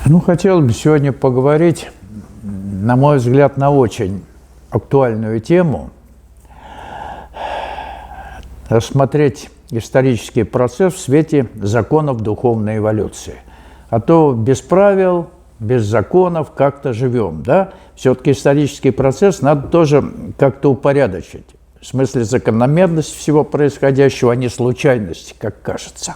Ну, хотелось бы сегодня поговорить, на мой взгляд, на очень актуальную тему, рассмотреть исторический процесс в свете законов духовной эволюции. А то без правил, без законов как-то живем, да? Все-таки исторический процесс надо тоже как-то упорядочить. В смысле закономерность всего происходящего, а не случайность, как кажется.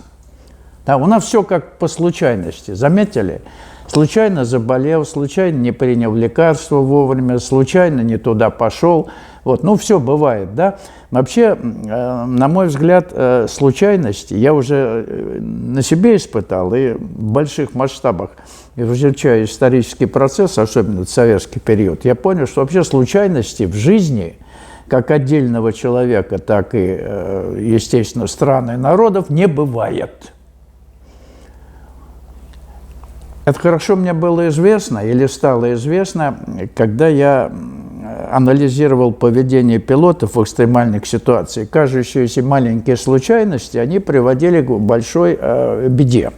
Да, у нас все как по случайности, заметили? Случайно заболел, случайно не принял лекарство вовремя, случайно не туда пошел. Вот, ну, все бывает, да. Вообще, на мой взгляд, случайности я уже на себе испытал и в больших масштабах, изучая исторический процесс, особенно в советский период, я понял, что вообще случайности в жизни, как отдельного человека, так и, естественно, стран и народов, не бывает. Это хорошо мне было известно или стало известно, когда я анализировал поведение пилотов в экстремальных ситуациях. Кажущиеся маленькие случайности, они приводили к большой беде.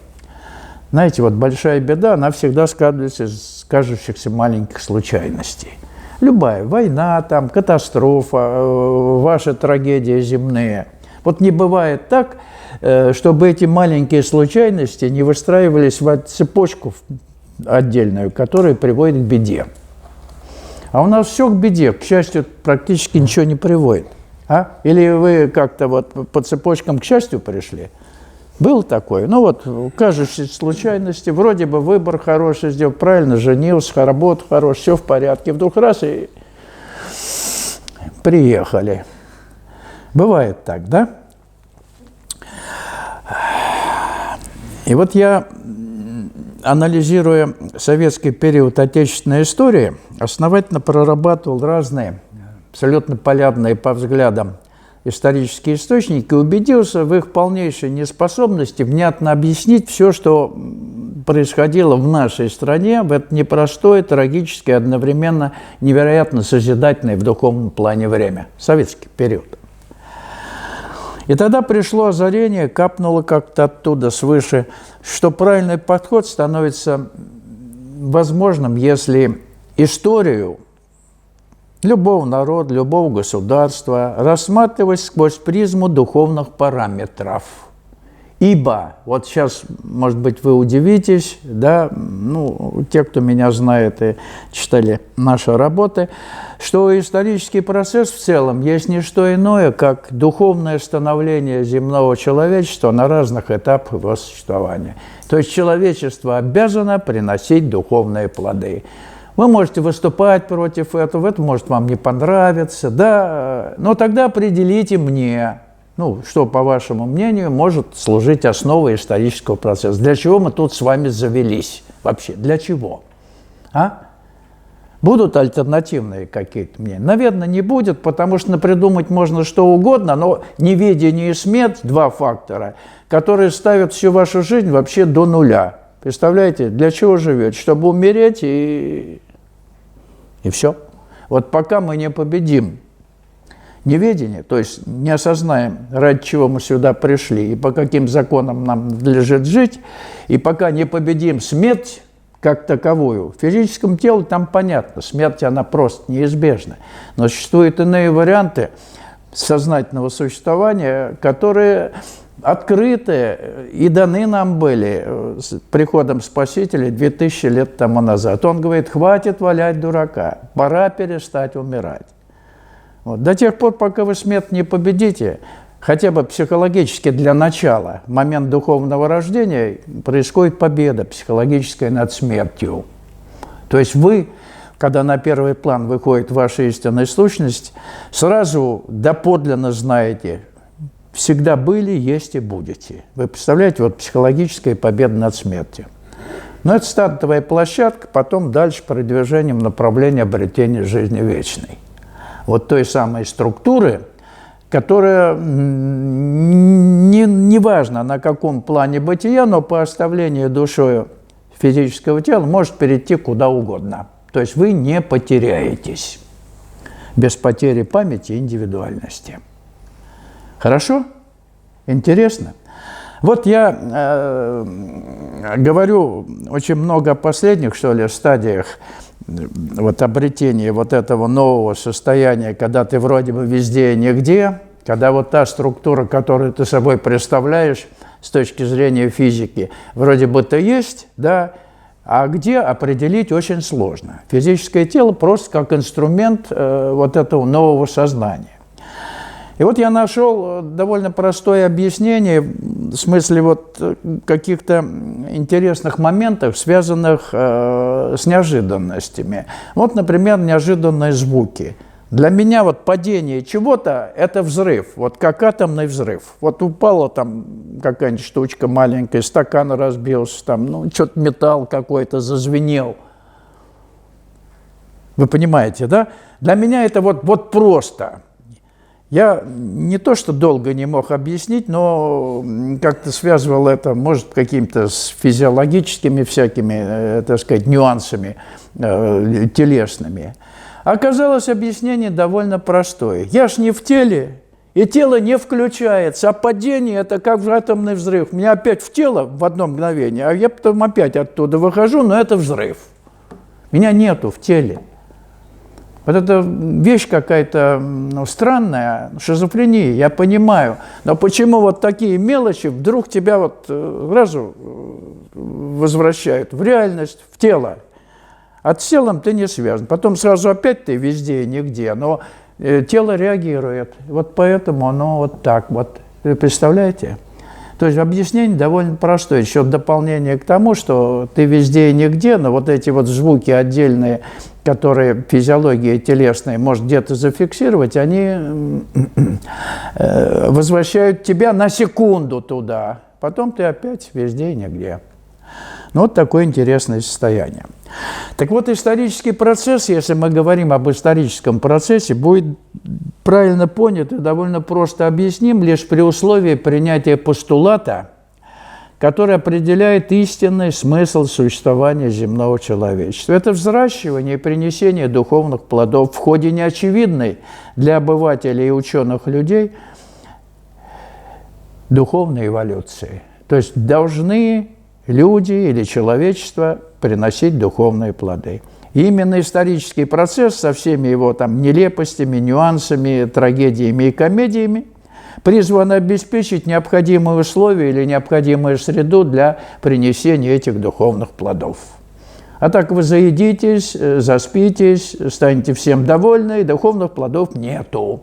Знаете, вот большая беда, она всегда складывается из кажущихся маленьких случайностей. Любая война, там, катастрофа, ваши трагедии земные. Вот не бывает так, чтобы эти маленькие случайности не выстраивались в цепочку отдельную, которая приводит к беде. А у нас все к беде, к счастью, практически ничего не приводит. А? Или вы как-то вот по цепочкам к счастью пришли? Было такое? Ну вот, кажущиеся случайности, вроде бы выбор хороший сделал, правильно женился, работа хорошая, все в порядке. Вдруг раз и приехали. Бывает так, да? И вот я, анализируя советский период отечественной истории, основательно прорабатывал разные, абсолютно полярные по взглядам исторические источники и убедился в их полнейшей неспособности внятно объяснить все, что происходило в нашей стране в это непростое, трагическое, одновременно невероятно созидательное в духовном плане время, советский период. И тогда пришло озарение, капнуло как-то оттуда свыше, что правильный подход становится возможным, если историю любого народа, любого государства рассматривать сквозь призму духовных параметров. Ибо, вот сейчас, может быть, вы удивитесь, да, ну, те, кто меня знает и читали наши работы, что исторический процесс в целом есть не что иное, как духовное становление земного человечества на разных этапах его существования. То есть человечество обязано приносить духовные плоды. Вы можете выступать против этого, это может вам не понравиться, да, но тогда определите мне, ну, что, по вашему мнению, может служить основой исторического процесса. Для чего мы тут с вами завелись вообще? Для чего? А? Будут альтернативные какие-то мнения? Наверное, не будет, потому что придумать можно что угодно, но неведение и смерть – два фактора, которые ставят всю вашу жизнь вообще до нуля. Представляете, для чего живете? Чтобы умереть и все. Вот пока мы не победим неведение, то есть не осознаем, ради чего мы сюда пришли и по каким законам нам надлежит жить, и пока не победим смерть как таковую, в физическом теле там понятно, смерть она просто неизбежна, но существуют иные варианты сознательного существования, которые открыты и даны нам были с приходом Спасителя 2000 лет тому назад. Он говорит, хватит валять дурака, пора перестать умирать. Вот. До тех пор, пока вы смерть не победите, хотя бы психологически для начала, в момент духовного рождения, происходит победа психологическая над смертью. То есть вы, когда на первый план выходит ваша истинная сущность, сразу доподлинно знаете, всегда были, есть и будете. Вы представляете, вот психологическая победа над смертью. Но это стартовая площадка, потом дальше продвижением направления обретения жизни вечной. Вот той самой структуры, которая, не важно на каком плане бытия, но по оставлению душой физического тела может перейти куда угодно. То есть вы не потеряетесь без потери памяти и индивидуальности. Хорошо? Интересно? Вот я говорю очень много о последних, что ли, стадиях вот обретения вот этого нового состояния, когда ты вроде бы везде и нигде, когда вот та структура, которую ты собой представляешь с точки зрения физики, вроде бы ты есть, да, а где определить очень сложно. Физическое тело просто как инструмент вот этого нового сознания. И вот я нашел довольно простое объяснение в смысле вот каких-то интересных моментов, связанных с неожиданностями. Вот, например, неожиданные звуки. Для меня вот падение чего-то – это взрыв, вот как атомный взрыв. Вот упала там какая-нибудь штучка маленькая, стакан разбился, там, ну, что-то металл какой-то зазвенел. Вы понимаете, да? Для меня это вот просто. Я не то что долго не мог объяснить, но как-то связывал это, может, какими-то с физиологическими всякими, так сказать, нюансами телесными. Оказалось, объяснение довольно простое. Я ж не в теле, и тело не включается, а падение – это как атомный взрыв. Меня опять в тело в одно мгновение, а я потом опять оттуда выхожу, но это взрыв. Меня нету в теле. Вот эта вещь какая-то странная, шизофрения, я понимаю. Но почему вот такие мелочи вдруг тебя вот сразу возвращают в реальность, в тело? А с телом ты не связан. Потом сразу опять ты везде и нигде, но тело реагирует. Вот поэтому оно вот так вот. Вы представляете? То есть объяснение довольно простое. Еще дополнение к тому, что ты везде и нигде, но вот эти вот звуки отдельные, которые физиология телесная может где-то зафиксировать, они возвращают тебя на секунду туда. Потом ты опять везде и нигде. Ну, вот такое интересное состояние. Так вот, исторический процесс, если мы говорим об историческом процессе, будет правильно понят и довольно просто объясним лишь при условии принятия постулата, который определяет истинный смысл существования земного человечества. Это взращивание и принесение духовных плодов в ходе неочевидной для обывателей и ученых людей духовной эволюции. То есть должны люди или человечество приносить духовные плоды. И именно исторический процесс со всеми его там нелепостями, нюансами, трагедиями и комедиями призван обеспечить необходимые условия или необходимую среду для принесения этих духовных плодов. А так вы заедитесь, заспитесь, станете всем довольны, и духовных плодов нету.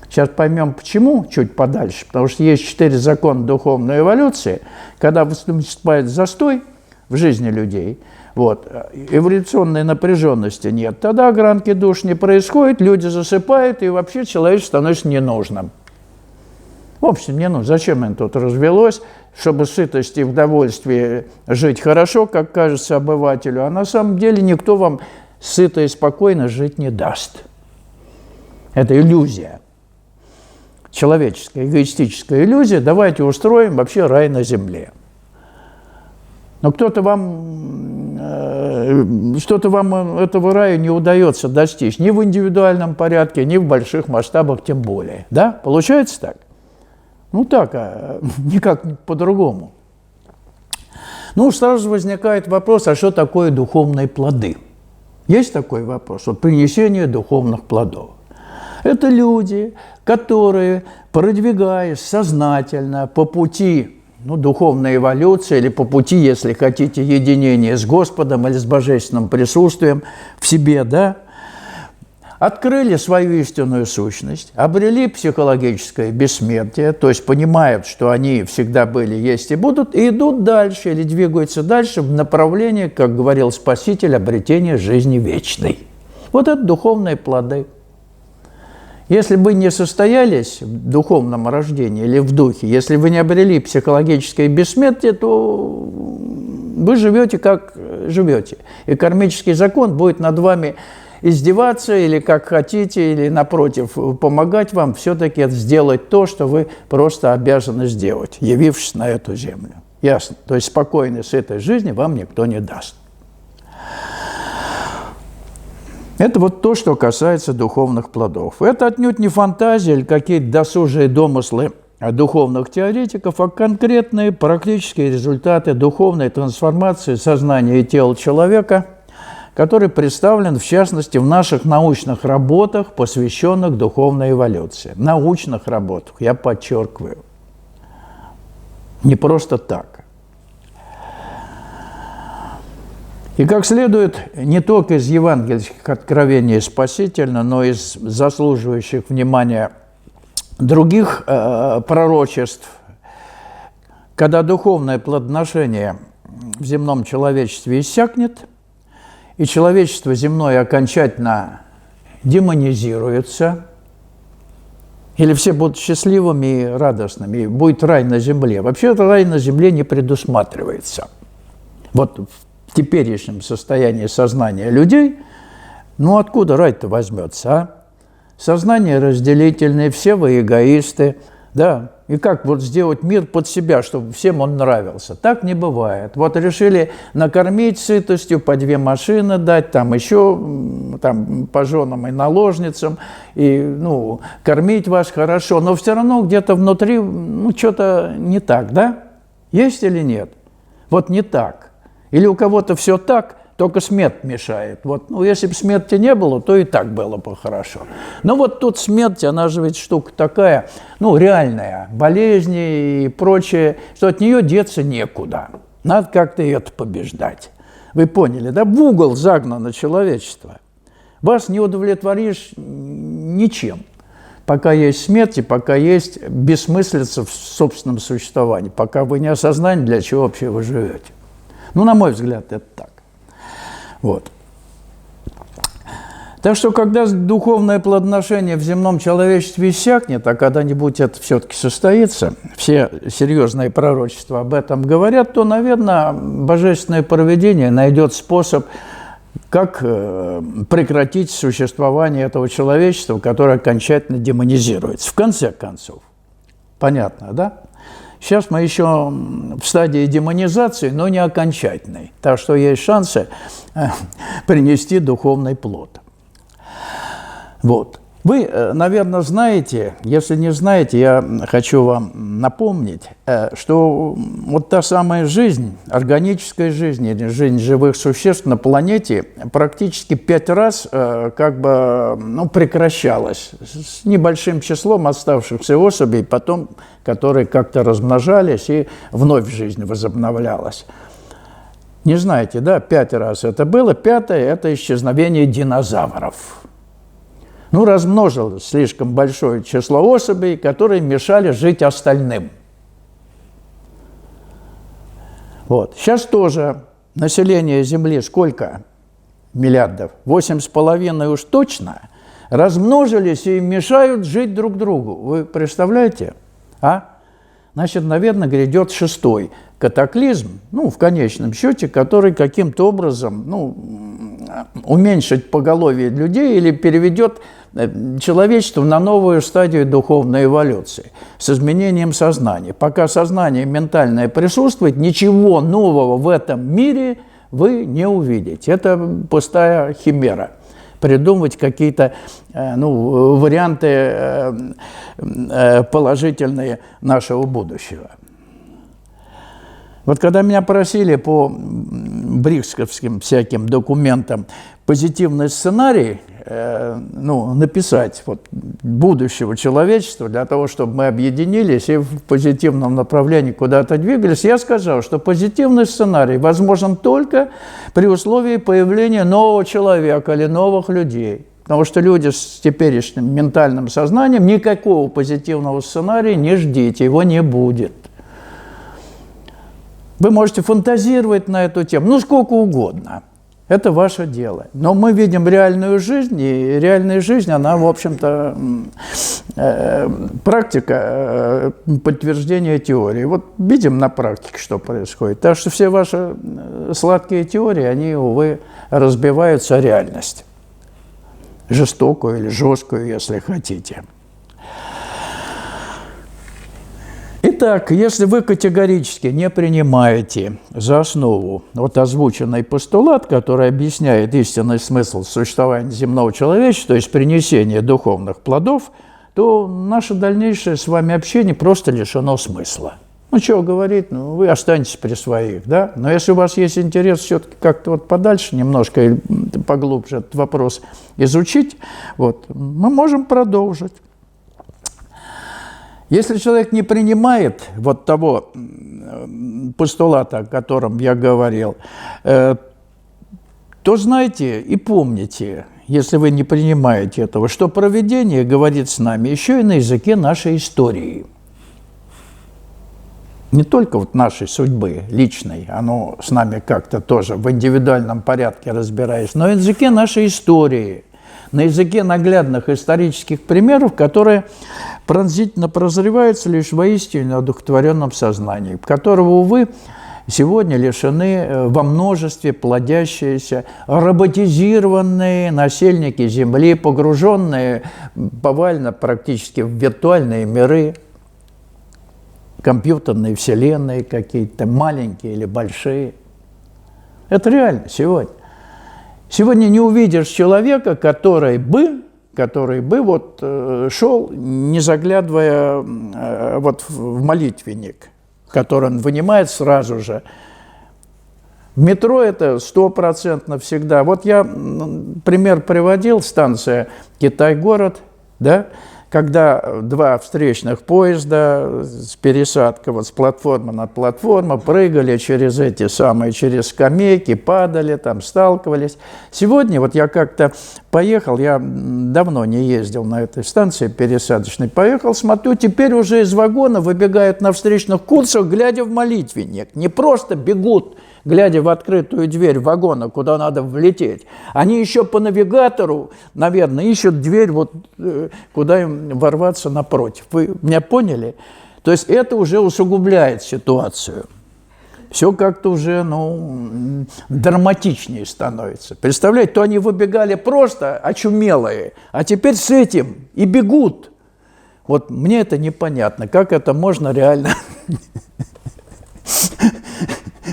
Сейчас поймем, почему, чуть подальше. Потому что есть 4 закона духовной эволюции. Когда выступает застой в жизни людей, вот, эволюционной напряженности нет, тогда огранки душ не происходит, люди засыпают, и вообще человечество становится ненужным. В общем, не нужно. Зачем им тут развелось? Чтобы сытости и в удовольствии жить хорошо, как кажется обывателю, а на самом деле никто вам сыто и спокойно жить не даст. Это иллюзия. Человеческая, эгоистическая иллюзия. Давайте устроим вообще рай на земле. Но что-то вам этого рая не удается достичь ни в индивидуальном порядке, ни в больших масштабах тем более. Да? Получается так? Ну так, никак по-другому. Ну, сразу возникает вопрос, а что такое духовные плоды? Есть такой вопрос? Вот принесение духовных плодов. Это люди, которые, продвигаясь сознательно по пути духовной эволюции или по пути, если хотите, единения с Господом или с божественным присутствием в себе, да, открыли свою истинную сущность, обрели психологическое бессмертие, то есть понимают, что они всегда были, есть и будут, и идут дальше или двигаются дальше в направлении, как говорил Спаситель, обретения жизни вечной. Вот это духовные плоды. Если вы не состоялись в духовном рождении или в духе, если вы не обрели психологическое бессмертие, то вы живете, как живете. И кармический закон будет над вами издеваться или как хотите, или, напротив, помогать вам все-таки сделать то, что вы просто обязаны сделать, явившись на эту землю. Ясно? То есть спокойной, сытой жизни вам никто не даст. Это вот то, что касается духовных плодов. Это отнюдь не фантазия или какие-то досужие домыслы духовных теоретиков, а конкретные практические результаты духовной трансформации сознания и тела человека, который представлен, в частности, в наших научных работах, посвященных духовной эволюции. Научных работах, я подчеркиваю. Не просто так. И как следует, не только из евангельских откровений спасительно, но и из заслуживающих внимания других пророчеств, когда духовное плодоношение в земном человечестве иссякнет, и человечество земное окончательно демонизируется, или все будут счастливыми и радостными, и будет рай на земле. Вообще рай на земле не предусматривается. Вот в теперешнем состоянии сознания людей, ну откуда рай-то возьмется, а? Сознание разделительное, все вы эгоисты, да, и как вот сделать мир под себя, чтобы всем он нравился? Так не бывает. Вот решили накормить сытостью, по 2 машины дать, там еще там, по женам и наложницам, и, ну, кормить вас хорошо, но все равно где-то внутри, ну, что-то не так, да? Есть или нет? Вот не так. Или у кого-то все так, только смерть мешает. Вот, ну, если бы смерти не было, то и так было бы хорошо. Но вот тут смерть, она же ведь штука такая, ну, реальная, болезни и прочее, что от нее деться некуда. Надо как-то это побеждать. Вы поняли, да? В угол загнано человечество. Вас не удовлетворишь ничем, пока есть смерть и пока есть бессмыслица в собственном существовании, пока вы не осознаете, для чего вообще вы живете. Ну, на мой взгляд, это так. Вот. Так что, когда духовное плодоношение в земном человечестве иссякнет, а когда-нибудь это все-таки состоится, все серьезные пророчества об этом говорят, то, наверное, божественное провидение найдет способ, как прекратить существование этого человечества, которое окончательно демонизируется. В конце концов. Понятно, да? Сейчас мы еще в стадии демонизации, но не окончательной. Так что есть шансы принести духовный плод. Вот. Вы, наверное, знаете, если не знаете, я хочу вам напомнить, что вот та самая жизнь, органическая жизнь, или жизнь живых существ на планете практически 5 раз как бы, ну, прекращалась с небольшим числом оставшихся особей, потом, которые как-то размножались и вновь жизнь возобновлялась. Не знаете, да, 5 раз это было. 5-е – это исчезновение динозавров. Ну, размножилось слишком большое число особей, которые мешали жить остальным. Вот. Сейчас тоже население Земли сколько миллиардов? 8,5 уж точно. Размножились и мешают жить друг другу. Вы представляете? А? Значит, наверное, грядет 6-й катаклизм, ну, в конечном счете, который каким-то образом, ну, уменьшит поголовье людей или переведет человечество на новую стадию духовной эволюции с изменением сознания. Пока сознание ментальное присутствует, ничего нового в этом мире вы не увидите. Это пустая химера. Придумывать какие-то варианты положительные нашего будущего. Вот когда меня просили по бриксовским всяким документам позитивный сценарий написать вот, будущего человечества для того, чтобы мы объединились и в позитивном направлении куда-то двигались, я сказал, что позитивный сценарий возможен только при условии появления нового человека или новых людей. Потому что люди с теперешним ментальным сознанием никакого позитивного сценария не ждите, его не будет. Вы можете фантазировать на эту тему, ну, сколько угодно. Это ваше дело. Но мы видим реальную жизнь, и реальная жизнь, она, в общем-то, практика подтверждения теории. Вот видим на практике, что происходит. Так что все ваши сладкие теории, они, увы, разбиваются о реальность. Жестокую или жесткую, если хотите. Итак, если вы категорически не принимаете за основу вот озвученный постулат, который объясняет истинный смысл существования земного человечества, то есть принесение духовных плодов, то наше дальнейшее с вами общение просто лишено смысла. Ну, что говорить, ну, вы останетесь при своих, да? Но если у вас есть интерес все-таки как-то вот подальше немножко или поглубже этот вопрос изучить, вот, мы можем продолжить. Если человек не принимает вот того постулата, о котором я говорил, то знайте и помните, если вы не принимаете этого, что провидение говорит с нами еще и на языке нашей истории. Не только вот нашей судьбы личной, оно с нами как-то тоже в индивидуальном порядке разбирается, но и на языке нашей истории, на языке наглядных исторических примеров, которые пронзительно прозреваются лишь воистину одухотворенном сознании, которого, увы, сегодня лишены во множестве плодящиеся, роботизированные насельники Земли, погруженные повально практически в виртуальные миры, компьютерные вселенные какие-то, маленькие или большие. Это реально сегодня. Сегодня не увидишь человека, который бы вот шел, не заглядывая вот в молитвенник, который он вынимает сразу же. В метро это 100% всегда. Вот я пример приводил, станция Китай-город, да, когда два встречных поезда с пересадкой, вот с платформы на платформу, прыгали через эти самые, через скамейки, падали, там сталкивались. Сегодня вот я как-то поехал, я давно не ездил на этой станции пересадочной, поехал, смотрю, теперь уже из вагона выбегают на встречных курсах, глядя в молитвенник. Не просто бегут, глядя в открытую дверь вагона, куда надо влететь. Они еще по навигатору, наверное, ищут дверь, вот, куда им ворваться напротив. Вы меня поняли? То есть это уже усугубляет ситуацию. Все как-то уже, ну, драматичнее становится. Представляете, то они выбегали просто очумелые, а теперь с этим и бегут. Вот мне это непонятно, как это можно реально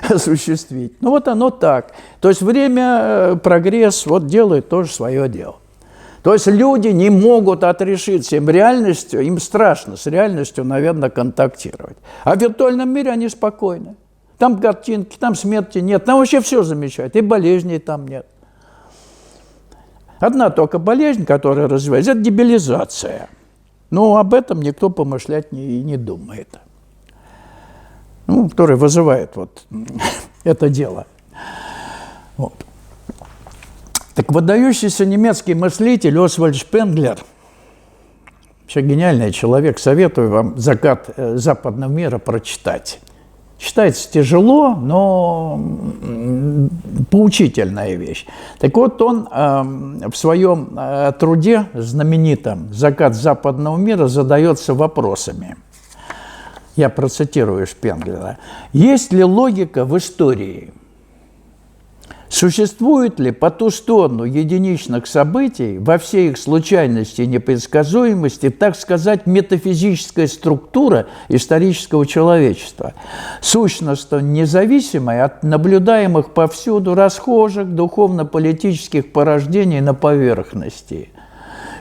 осуществить. Ну вот оно так. То есть время, прогресс вот делает тоже свое дело. То есть люди не могут отрешиться, им реальностью, им страшно с реальностью, наверное, контактировать. А в виртуальном мире они спокойны. Там картинки, там смерти нет, там вообще все замечательно, и болезней там нет. Одна только болезнь, которая развивается, это дебилизация. Но об этом никто помышлять не думает. Ну, который вызывает вот это дело. Вот. Так выдающийся немецкий мыслитель Освальд Шпенглер, вообще гениальный человек, советую вам «Закат западного мира» прочитать. Читается тяжело, но поучительная вещь. Так вот, он в своем труде знаменитом «Закат западного мира» задается вопросами. Я процитирую Шпенглера. Есть ли логика в истории? Существует ли по ту сторону единичных событий, во всей их случайности и непредсказуемости, так сказать, метафизическая структура исторического человечества, сущностно независимая от наблюдаемых повсюду расхожих духовно-политических порождений на поверхности?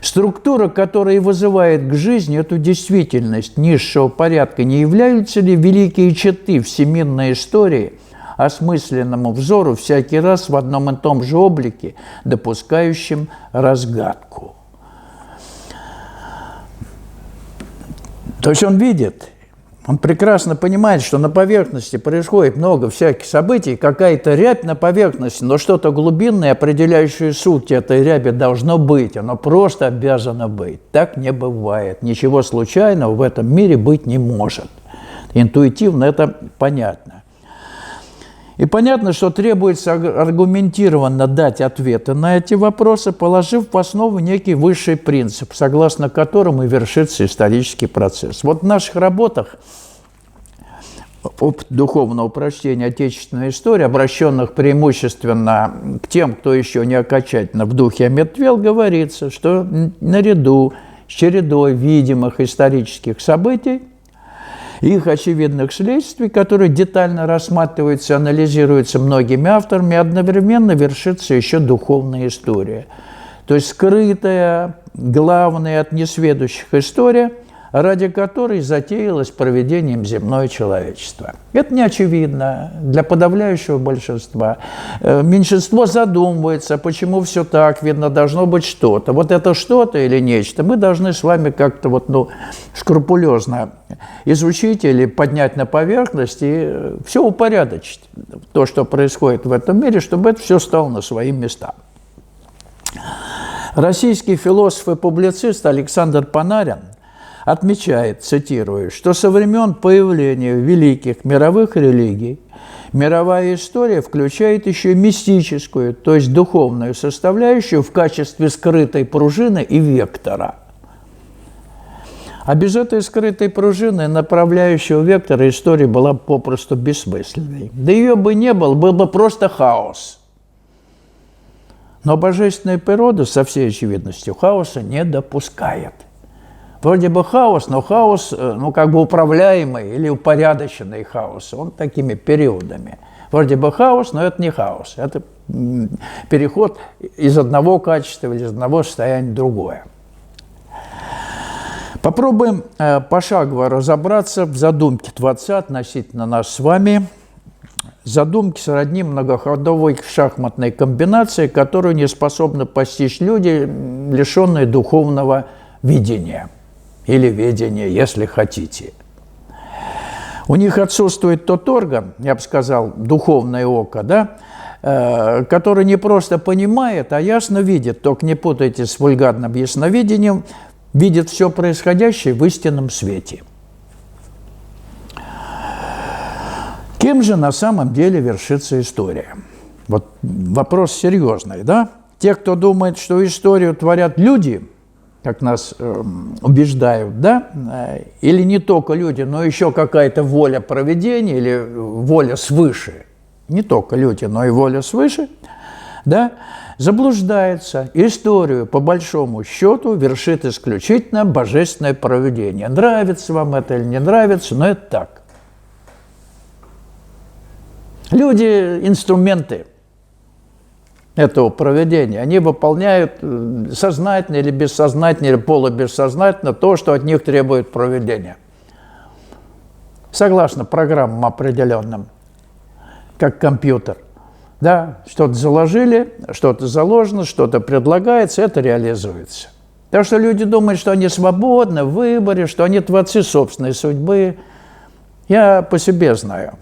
Структура, которая вызывает к жизни эту действительность низшего порядка, не являются ли великие черты всемирной истории осмысленному взору всякий раз в одном и том же облике, допускающим разгадку? То есть он видит, он прекрасно понимает, что на поверхности происходит много всяких событий, какая-то рябь на поверхности, но что-то глубинное, определяющее суть этой ряби, должно быть, оно просто обязано быть. Так не бывает. Ничего случайного в этом мире быть не может. Интуитивно это понятно. И понятно, что требуется аргументированно дать ответы на эти вопросы, положив в основу некий высший принцип, согласно которому и вершится исторический процесс. Вот в наших работах опыт духовного прочтения отечественной истории, обращенных преимущественно к тем, кто еще не окончательно в духе омертвел, говорится, что наряду с чередой видимых исторических событий, их очевидных следствий, которые детально рассматриваются, анализируются многими авторами, одновременно вершится еще духовная история. То есть скрытая, главная от несведущих история, ради которой затеялось проведением земное человечество. Это не очевидно для подавляющего большинства. Меньшинство задумывается, почему все так, видно, должно быть что-то. Вот это что-то или нечто мы должны с вами как-то скрупулезно изучить или поднять на поверхность и все упорядочить, то, что происходит в этом мире, чтобы это все стало на свои места. Российский философ и публицист Александр Панарин отмечает, цитирую, что со времен появления великих мировых религий мировая история включает еще и мистическую, то есть духовную составляющую в качестве скрытой пружины и вектора. А без этой скрытой пружины, направляющего вектора, история была попросту бессмысленной. Да ее бы не было, был бы просто хаос. Но божественная природа, со всей очевидностью, хаоса не допускает. Вроде бы хаос, но хаос, управляемый или упорядоченный хаос, он такими периодами. Вроде бы хаос, но это не хаос. Это переход из одного качества или из одного состояния в другое. Попробуем пошагово разобраться в задумке Творца относительно нас с вами. Задумки сродни многоходовой шахматной комбинации, которую не способны постичь люди, лишенные духовного видения. Или ведения, если хотите. У них отсутствует тот орган, я бы сказал, духовное око, да, который не просто понимает, а ясно видит, только не путайте с вульгарным ясновидением, видит все происходящее в истинном свете. Кем же на самом деле вершится история? Вот вопрос серьезный, да? Те, кто думает, что историю творят люди, как нас убеждают, да, или не только люди, но еще какая-то воля провидения или воля свыше, не только люди, но и воля свыше, да, заблуждается. Историю, по большому счету, вершит исключительно божественное провидение. Нравится вам это или не нравится, но это так. Люди – инструменты этого провидения. Они выполняют сознательно или бессознательно, или полубессознательно то, что от них требует провидения. Согласно программам определенным, как компьютер. Да, что-то заложили, что-то заложено, что-то предлагается, это реализуется. Так что люди думают, что они свободны в выборе, что они творцы собственной судьбы. Я по себе знаю.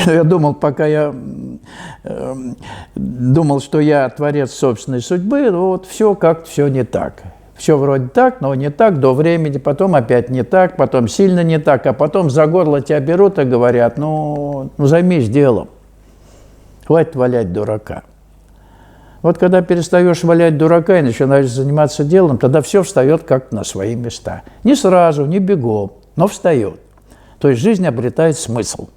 Я думал, пока я думал, что я творец собственной судьбы, вот все как-то все не так. Все вроде так, но не так до времени, потом опять не так, потом сильно не так, а потом за горло тебя берут и говорят, ну займись делом, хватит валять дурака. Вот когда перестаешь валять дурака и начинаешь заниматься делом, тогда все встает как-то на свои места. Не сразу, не бегом, но встает. То есть жизнь обретает смысл.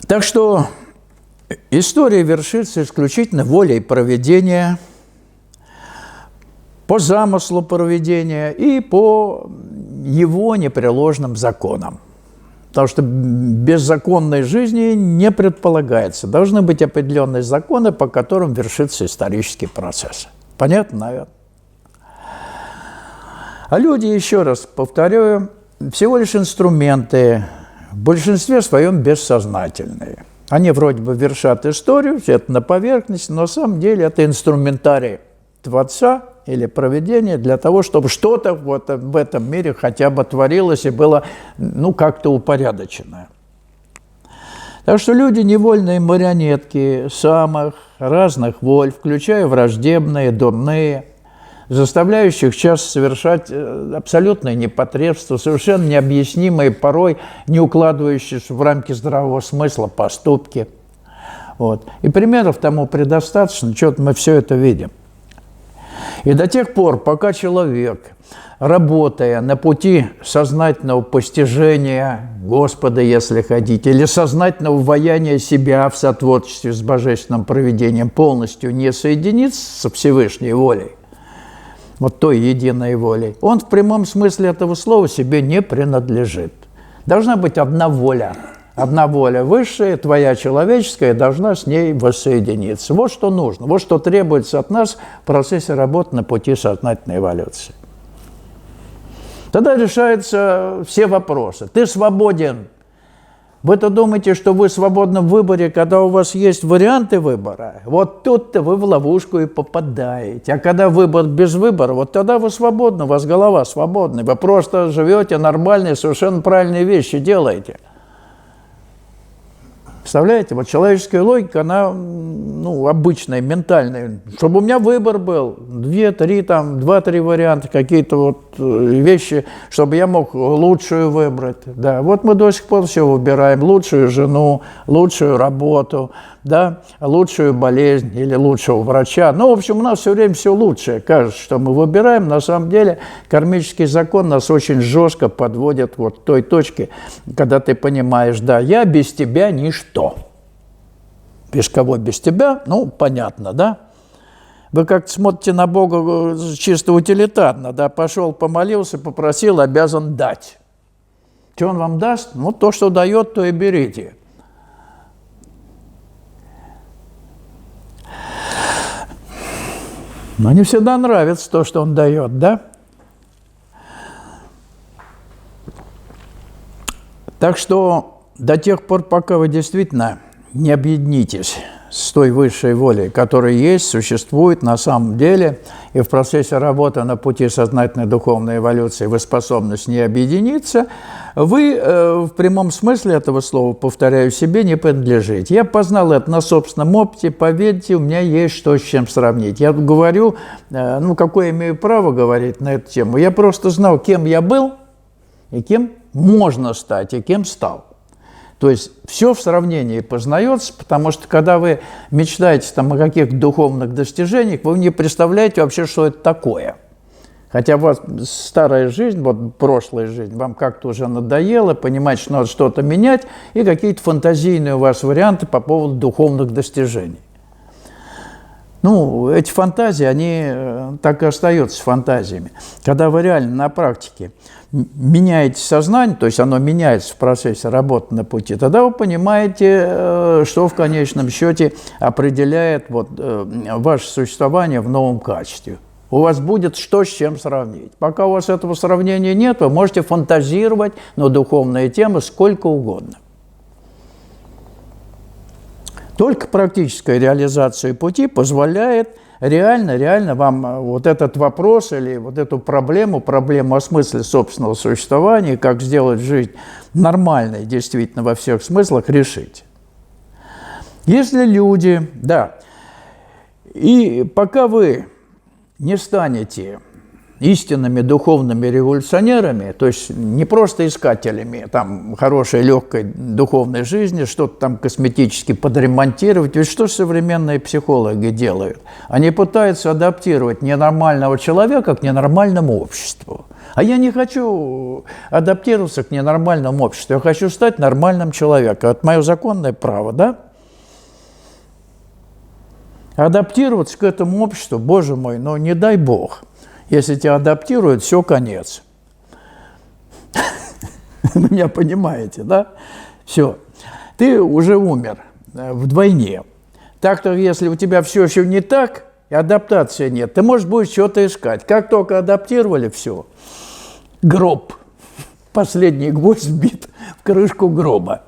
Так что история вершится исключительно волей провидения, по замыслу провидения и по его непреложным законам. Потому что беззаконной жизни не предполагается. Должны быть определенные законы, по которым вершится исторический процесс. Понятно, наверное? А люди, еще раз повторяю, всего лишь инструменты, в большинстве своем бессознательные. Они вроде бы вершат историю, все это на поверхности, но на самом деле это инструментарий Творца или провидения для того, чтобы что-то вот в этом мире хотя бы творилось и было как-то упорядочено. Так что люди – невольные марионетки самых разных воль, включая враждебные, дурные, заставляющих часто совершать абсолютное непотребство, совершенно необъяснимые, порой не укладывающиеся в рамки здравого смысла поступки. Вот. И примеров тому предостаточно, что-то мы все это видим. И до тех пор, пока человек, работая на пути сознательного постижения Господа, если хотите, или сознательного ваяния себя в сотворчестве с божественным провидением, полностью не соединится со Всевышней волей, вот той единой волей, он в прямом смысле этого слова себе не принадлежит. Должна быть одна воля, Одна воля высшая, твоя человеческая, должна с ней воссоединиться. Вот что нужно, вот что требуется от нас в процессе работы на пути сознательной эволюции. Тогда решаются все вопросы. Ты свободен. Вы-то думаете, что вы свободны в выборе, когда у вас есть варианты выбора? Вот тут-то вы в ловушку и попадаете. А когда выбор без выбора, вот тогда вы свободны, у вас голова свободна. Вы просто живете нормальные, совершенно правильные вещи делаете. Представляете, вот человеческая логика, она обычная, ментальная. Чтобы у меня выбор был, 2-3 варианта, какие-то вот вещи, чтобы я мог лучшую выбрать. Да. Вот мы до сих пор все выбираем. Лучшую жену, лучшую работу, да, лучшую болезнь или лучшего врача. Ну, в общем, у нас все время все лучшее. Кажется, что мы выбираем. На самом деле кармический закон нас очень жестко подводит вот к той точке, когда ты понимаешь, да, я без тебя ничто. Без кого без тебя? Ну, понятно, да? Вы как-то смотрите на Бога чисто утилитарно, да? Пошел, помолился, попросил, обязан дать. Что Он вам даст? Ну, то, что дает, то и берите. Но не всегда нравится то, что Он дает, да? Так что до тех пор, пока вы действительно не объединитесь с той высшей волей, которая есть, существует на самом деле, и в процессе работы на пути сознательной духовной эволюции вы способны с ней объединиться, вы в прямом смысле этого слова, повторяю себе, не принадлежите. Я познал это на собственном опыте, поверьте, у меня есть что с чем сравнить. Я говорю, какое имею право говорить на эту тему, я просто знал, кем я был, и кем можно стать, и кем стал. То есть все в сравнении познается, потому что когда вы мечтаете там о каких-то духовных достижениях, вы не представляете вообще, что это такое. Хотя у вас старая жизнь, вот прошлая жизнь, вам как-то уже надоело, понимаете, что надо что-то менять, и какие-то фантазийные у вас варианты по поводу духовных достижений. Ну, эти фантазии, они так и остаются фантазиями. Когда вы реально на практике меняете сознание, то есть оно меняется в процессе работы на пути, тогда вы понимаете, что в конечном счете определяет ваше существование в новом качестве. У вас будет что с чем сравнить. Пока у вас этого сравнения нет, вы можете фантазировать на духовные темы сколько угодно. Только практическая реализация пути позволяет реально вам вот этот вопрос или вот эту проблему о смысле собственного существования, как сделать жизнь нормальной, действительно, во всех смыслах, решить. Если люди, и пока вы не станете истинными духовными революционерами, то есть не просто искателями там хорошей, легкой духовной жизни, что-то там косметически подремонтировать. Ведь что современные психологи делают? Они пытаются адаптировать ненормального человека к ненормальному обществу. А я не хочу адаптироваться к ненормальному обществу, я хочу стать нормальным человеком. Это мое законное право, да? Адаптироваться к этому обществу, боже мой, не дай бог. Если тебя адаптируют, все, конец. Вы меня понимаете, да? Все. Ты уже умер вдвойне. Так-то, если у тебя все еще не так, и адаптации нет, ты, может, будешь что-то искать. Как только адаптировали, все. Гроб. Последний гвоздь вбит в крышку гроба.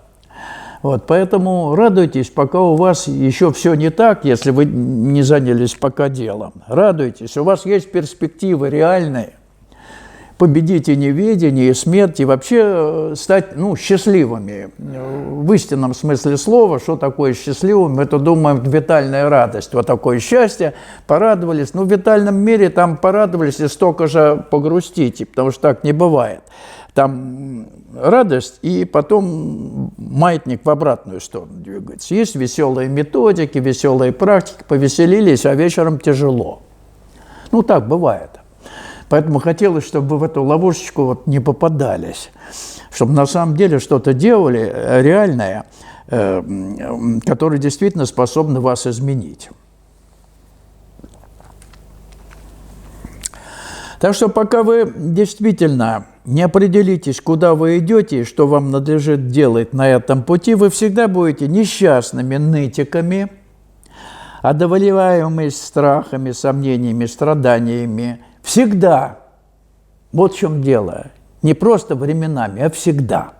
Вот, поэтому радуйтесь, пока у вас еще все не так, если вы не занялись пока делом. Радуйтесь, у вас есть перспективы реальные. Победить и неведение, и смерть, и вообще стать счастливыми. В истинном смысле слова, что такое счастливым, это, думаем, витальная радость. Вот такое счастье, порадовались. В витальном мире там порадовались и столько же погрустите, потому что так не бывает. Там радость, и потом маятник в обратную сторону двигается. Есть веселые методики, веселые практики, повеселились, а вечером тяжело. Так бывает. Поэтому хотелось, чтобы вы в эту ловушечку не попадались, чтобы на самом деле что-то делали реальное, которое действительно способно вас изменить. Так что пока вы действительно не определитесь, куда вы идете и что вам надлежит делать на этом пути, вы всегда будете несчастными нытиками, одолеваемыми страхами, сомнениями, страданиями. Всегда. Вот в чем дело. Не просто временами, а всегда.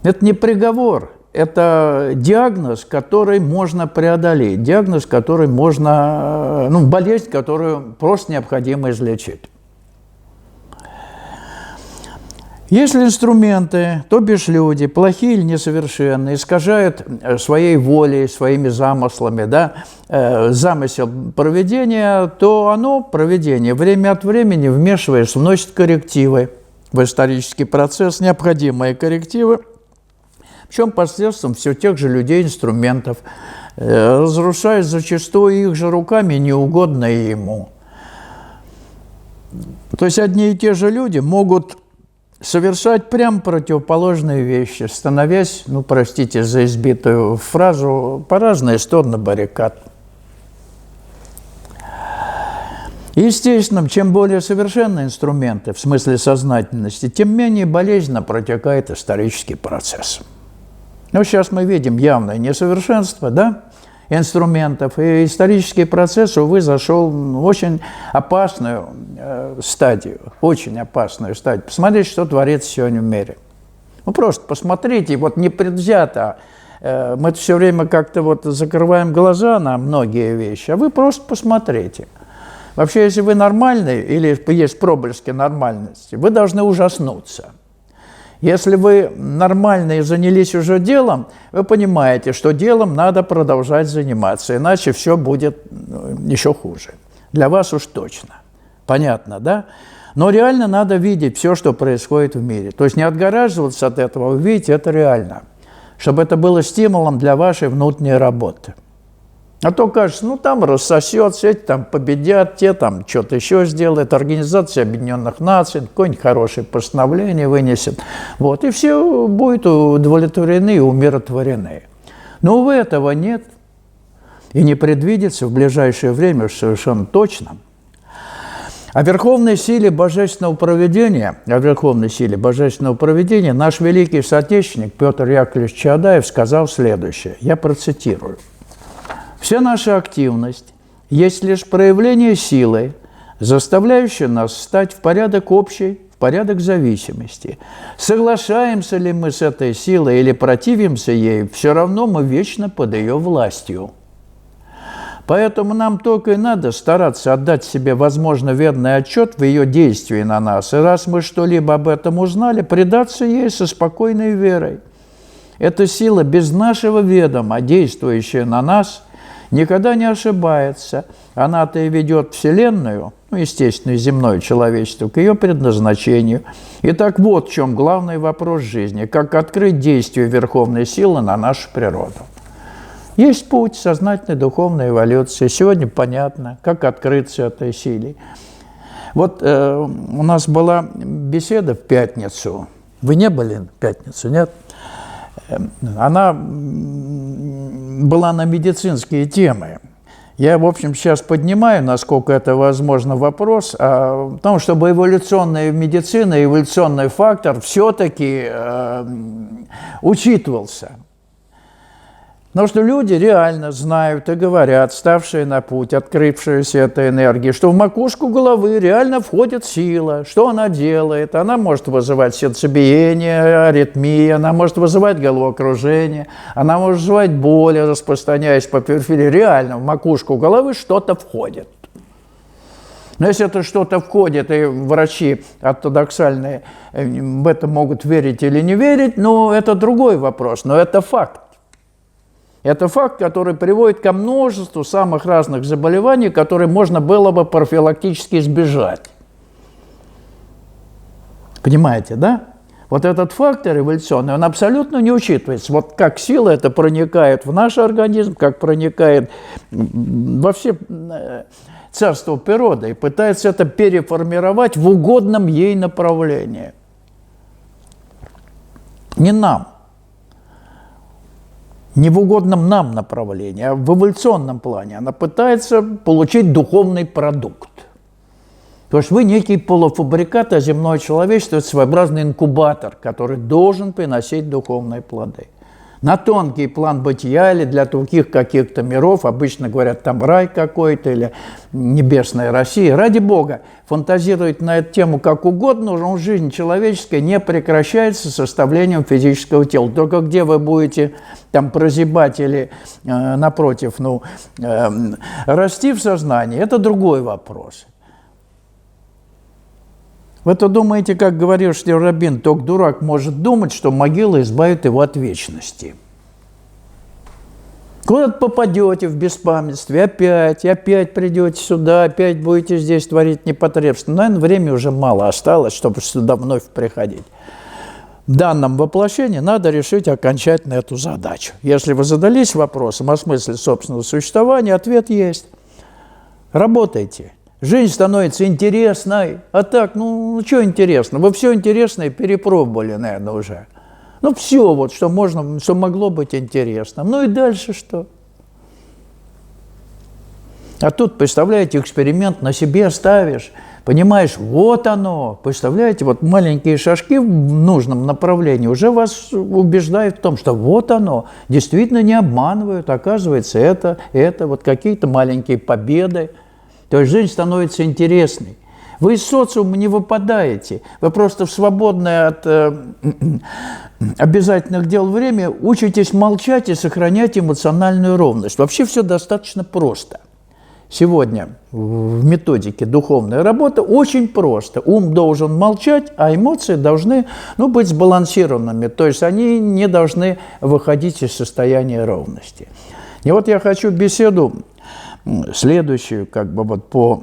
Это не приговор, это диагноз, который можно преодолеть, диагноз, который можно, болезнь, которую просто необходимо излечить. Если инструменты, то бишь люди, плохие или несовершенные, искажают своей волей, своими замыслами, замысел проведения, то оно, проведение, время от времени, вмешиваясь, вносит коррективы в исторический процесс, необходимые коррективы, причем посредством все тех же людей, инструментов, разрушая зачастую их же руками неугодное ему. То есть одни и те же люди могут совершать прям противоположные вещи, становясь, простите за избитую фразу, по разные стороны баррикад. Естественно, чем более совершенные инструменты, в смысле сознательности, тем менее болезненно протекает исторический процесс. Сейчас мы видим явное несовершенство, инструментов, и исторический процесс, увы, зашел в очень опасную стадию, очень опасную стадию. Посмотрите, что творится сегодня в мире. Просто посмотрите, непредвзято. Мы все время как-то закрываем глаза на многие вещи, а вы просто посмотрите. Вообще, если вы нормальный, или есть проблески нормальности, вы должны ужаснуться. Если вы нормально и занялись уже делом, вы понимаете, что делом надо продолжать заниматься, иначе все будет еще хуже. Для вас уж точно. Понятно, да? Но реально надо видеть все, что происходит в мире. То есть не отгораживаться от этого, увидеть это реально, чтобы это было стимулом для вашей внутренней работы. А то кажется, там рассосется, эти там победят, те там что-то еще сделают, Организация Объединенных Наций, какое-нибудь хорошее постановление вынесет. И все будут удовлетворены и умиротворены. Но, увы, этого нет. И не предвидится в ближайшее время совершенно точно. О верховной силе божественного провидения, наш великий соотечественник Петр Яковлевич Чаадаев сказал следующее, я процитирую. «Вся наша активность есть лишь проявление силы, заставляющей нас встать в порядок общий, в порядок зависимости. Соглашаемся ли мы с этой силой или противимся ей, все равно мы вечно под ее властью. Поэтому нам только и надо стараться отдать себе, возможно, верный отчет в ее действии на нас, и раз мы что-либо об этом узнали, предаться ей со спокойной верой. Эта сила без нашего ведома, действующая на нас, никогда не ошибается. Она-то и ведет Вселенную, естественно, и земное человечество, к ее предназначению. Итак, вот в чем главный вопрос жизни. Как открыть действие верховной силы на нашу природу. Есть путь сознательной духовной эволюции. Сегодня понятно, как открыться этой силе. У нас была беседа в пятницу. Вы не были в пятницу, нет? Она была на медицинские темы. Я, в общем, сейчас поднимаю, насколько это возможно, вопрос о том, чтобы эволюционная медицина, эволюционный фактор все-таки учитывался. Потому что люди реально знают и говорят, ставшие на путь, открывшиеся этой энергии, что в макушку головы реально входит сила. Что она делает? Она может вызывать сердцебиение, аритмии, она может вызывать головокружение, она может вызывать боли, распространяясь по периферии. Реально в макушку головы что-то входит. Но если это что-то входит, и врачи ортодоксальные в это могут верить или не верить, это другой вопрос, но это факт. Это факт, который приводит ко множеству самых разных заболеваний, которые можно было бы профилактически избежать. Понимаете, да? Этот фактор эволюционный, он абсолютно не учитывается. Как сила это проникает в наш организм, как проникает во все царства природы и пытается это переформировать в угодном ей направлении. Не нам. Не в угодном нам направлении, а в эволюционном плане. Она пытается получить духовный продукт. Потому что вы некий полуфабрикат, а земное человечество – это своеобразный инкубатор, который должен приносить духовные плоды. На тонкий план бытия или для других каких-то миров, обычно говорят, там рай какой-то или небесная Россия. Ради Бога, фантазировать на эту тему как угодно, но жизнь человеческая не прекращается составлением физического тела. Только где вы будете там прозябать или, напротив, расти в сознании, это другой вопрос. Вы-то думаете, как говорил Шлер-Рабин, только дурак может думать, что могила избавит его от вечности. Куда-то попадете в беспамятстве, опять придете сюда, опять будете здесь творить непотребство. Наверное, времени уже мало осталось, чтобы сюда вновь приходить. В данном воплощении надо решить окончательно эту задачу. Если вы задались вопросом о смысле собственного существования, ответ есть. Работайте. Жизнь становится интересной. А так, что интересно? Вы все интересное перепробовали, наверное, уже. Все, вот, что могло быть интересным. И дальше что? А тут, представляете, эксперимент на себе ставишь. Понимаешь, вот оно. Представляете, вот маленькие шажки в нужном направлении уже вас убеждают в том, что вот оно. Действительно не обманывают. Оказывается, это вот какие-то маленькие победы. То есть жизнь становится интересной. Вы из социума не выпадаете. Вы просто в свободное от обязательных дел время учитесь молчать и сохранять эмоциональную ровность. Вообще все достаточно просто. Сегодня в методике духовная работа очень просто. Ум должен молчать, а эмоции должны быть сбалансированными. То есть они не должны выходить из состояния ровности. И вот я хочу беседу следующую, по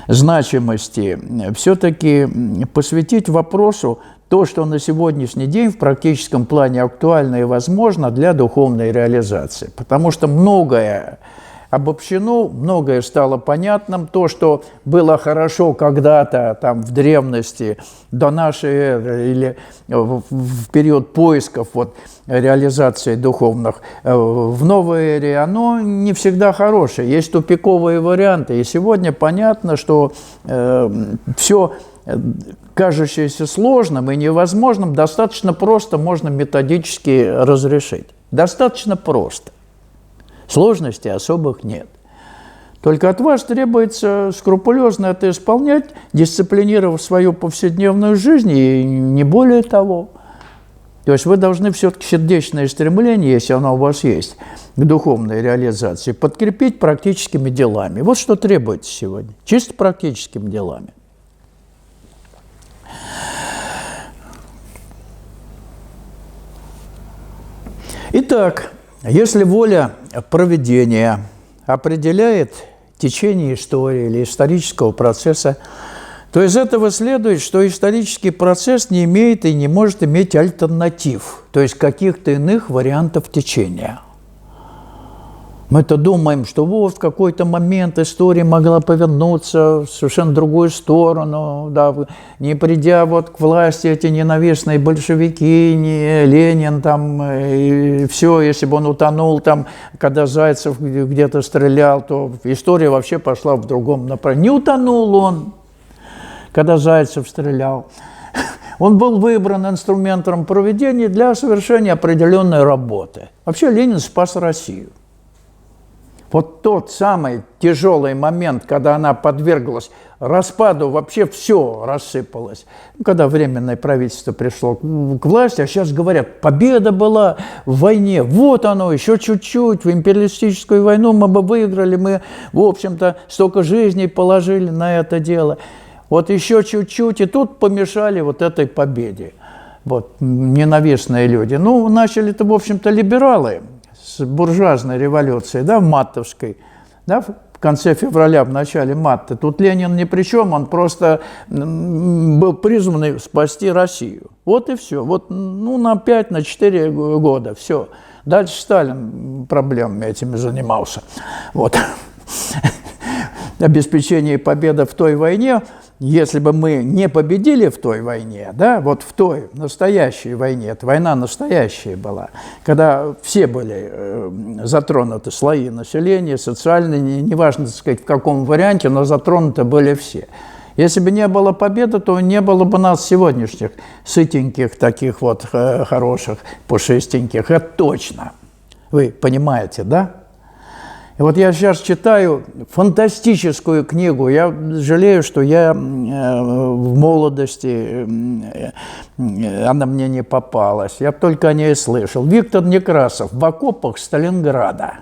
значимости, все-таки посвятить вопросу то, что на сегодняшний день в практическом плане актуально и возможно для духовной реализации. Потому что многое обобщено, многое стало понятным. То, что было хорошо когда-то там, в древности, до нашей эры или в период поисков реализации духовных, в новой эре, оно не всегда хорошее. Есть тупиковые варианты. И сегодня понятно, что все кажущееся сложным и невозможным достаточно просто можно методически разрешить. Достаточно просто. Сложностей особых нет. Только от вас требуется скрупулезно это исполнять, дисциплинировав свою повседневную жизнь, и не более того. То есть вы должны все-таки сердечное стремление, если оно у вас есть, к духовной реализации, подкрепить практическими делами. Вот что требуется сегодня. Чисто практическими делами. Итак, если воля провидения определяет течение истории или исторического процесса, то из этого следует, что исторический процесс не имеет и не может иметь альтернатив, то есть каких-то иных вариантов течения. Мы-то думаем, что в какой-то момент история могла повернуться в совершенно другую сторону, да, не придя к власти эти ненавистные большевики, не Ленин там, и все, если бы он утонул там, когда Зайцев где-то стрелял, то история вообще пошла в другом направлении. Не утонул он, когда Зайцев стрелял. Он был выбран инструментом проведения для совершения определенной работы. Вообще Ленин спас Россию. Вот тот самый тяжелый момент, когда она подверглась распаду, вообще все рассыпалось. Когда Временное правительство пришло к власти, а сейчас говорят, победа была в войне, вот оно, еще чуть-чуть, в империалистическую войну мы бы выиграли, мы, в общем-то, столько жизней положили на это дело. Вот еще чуть-чуть, и тут помешали этой победе. Ненавистные люди. Начали-то, в общем-то, либералы с буржуазной революции, в Маттовской, в конце февраля, в начале марта. Тут Ленин ни при чем, он просто был призван спасти Россию. Вот и все. На 5-4 года, все. Дальше Сталин проблемами этими занимался. обеспечение победы в той войне, если бы мы не победили в той войне, да, вот в той настоящей войне, эта война настоящая была, когда все были затронуты слои населения, социальные, неважно, так сказать, в каком варианте, но затронуты были все. Если бы не было победы, то не было бы нас сегодняшних сытеньких, таких вот хороших, пушистеньких, это точно. Вы понимаете, да? И вот я сейчас читаю фантастическую книгу. Я жалею, что я в молодости, она мне не попалась. Я только о ней слышал. Виктор Некрасов «В окопах Сталинграда».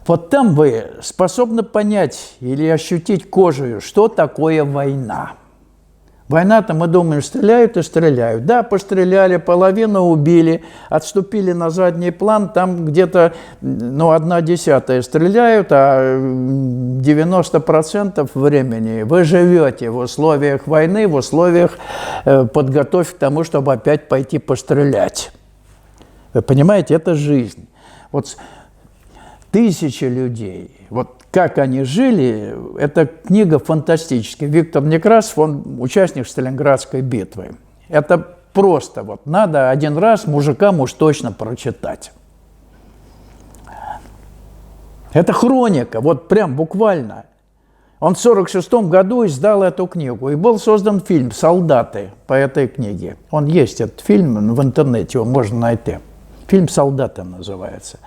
Вот там вы способны понять или ощутить кожей, что такое война. Война-то, мы думаем, стреляют и стреляют. Да, постреляли, половину убили, отступили на задний план, там где-то, ну, 1/10 стреляют, а 90% времени вы живете в условиях войны, в условиях подготовки к тому, чтобы опять пойти пострелять. Вы понимаете, это жизнь. Вот тысячи людей, вот как они жили, эта книга фантастическая. Виктор Некрасов, он участник Сталинградской битвы. Это просто вот надо один раз мужикам уж точно прочитать. Это хроника, вот прям буквально. Он в 1946 году издал эту книгу, и был создан фильм «Солдаты» по этой книге. Он есть, этот фильм, в интернете его можно найти. Фильм «Солдаты» называется.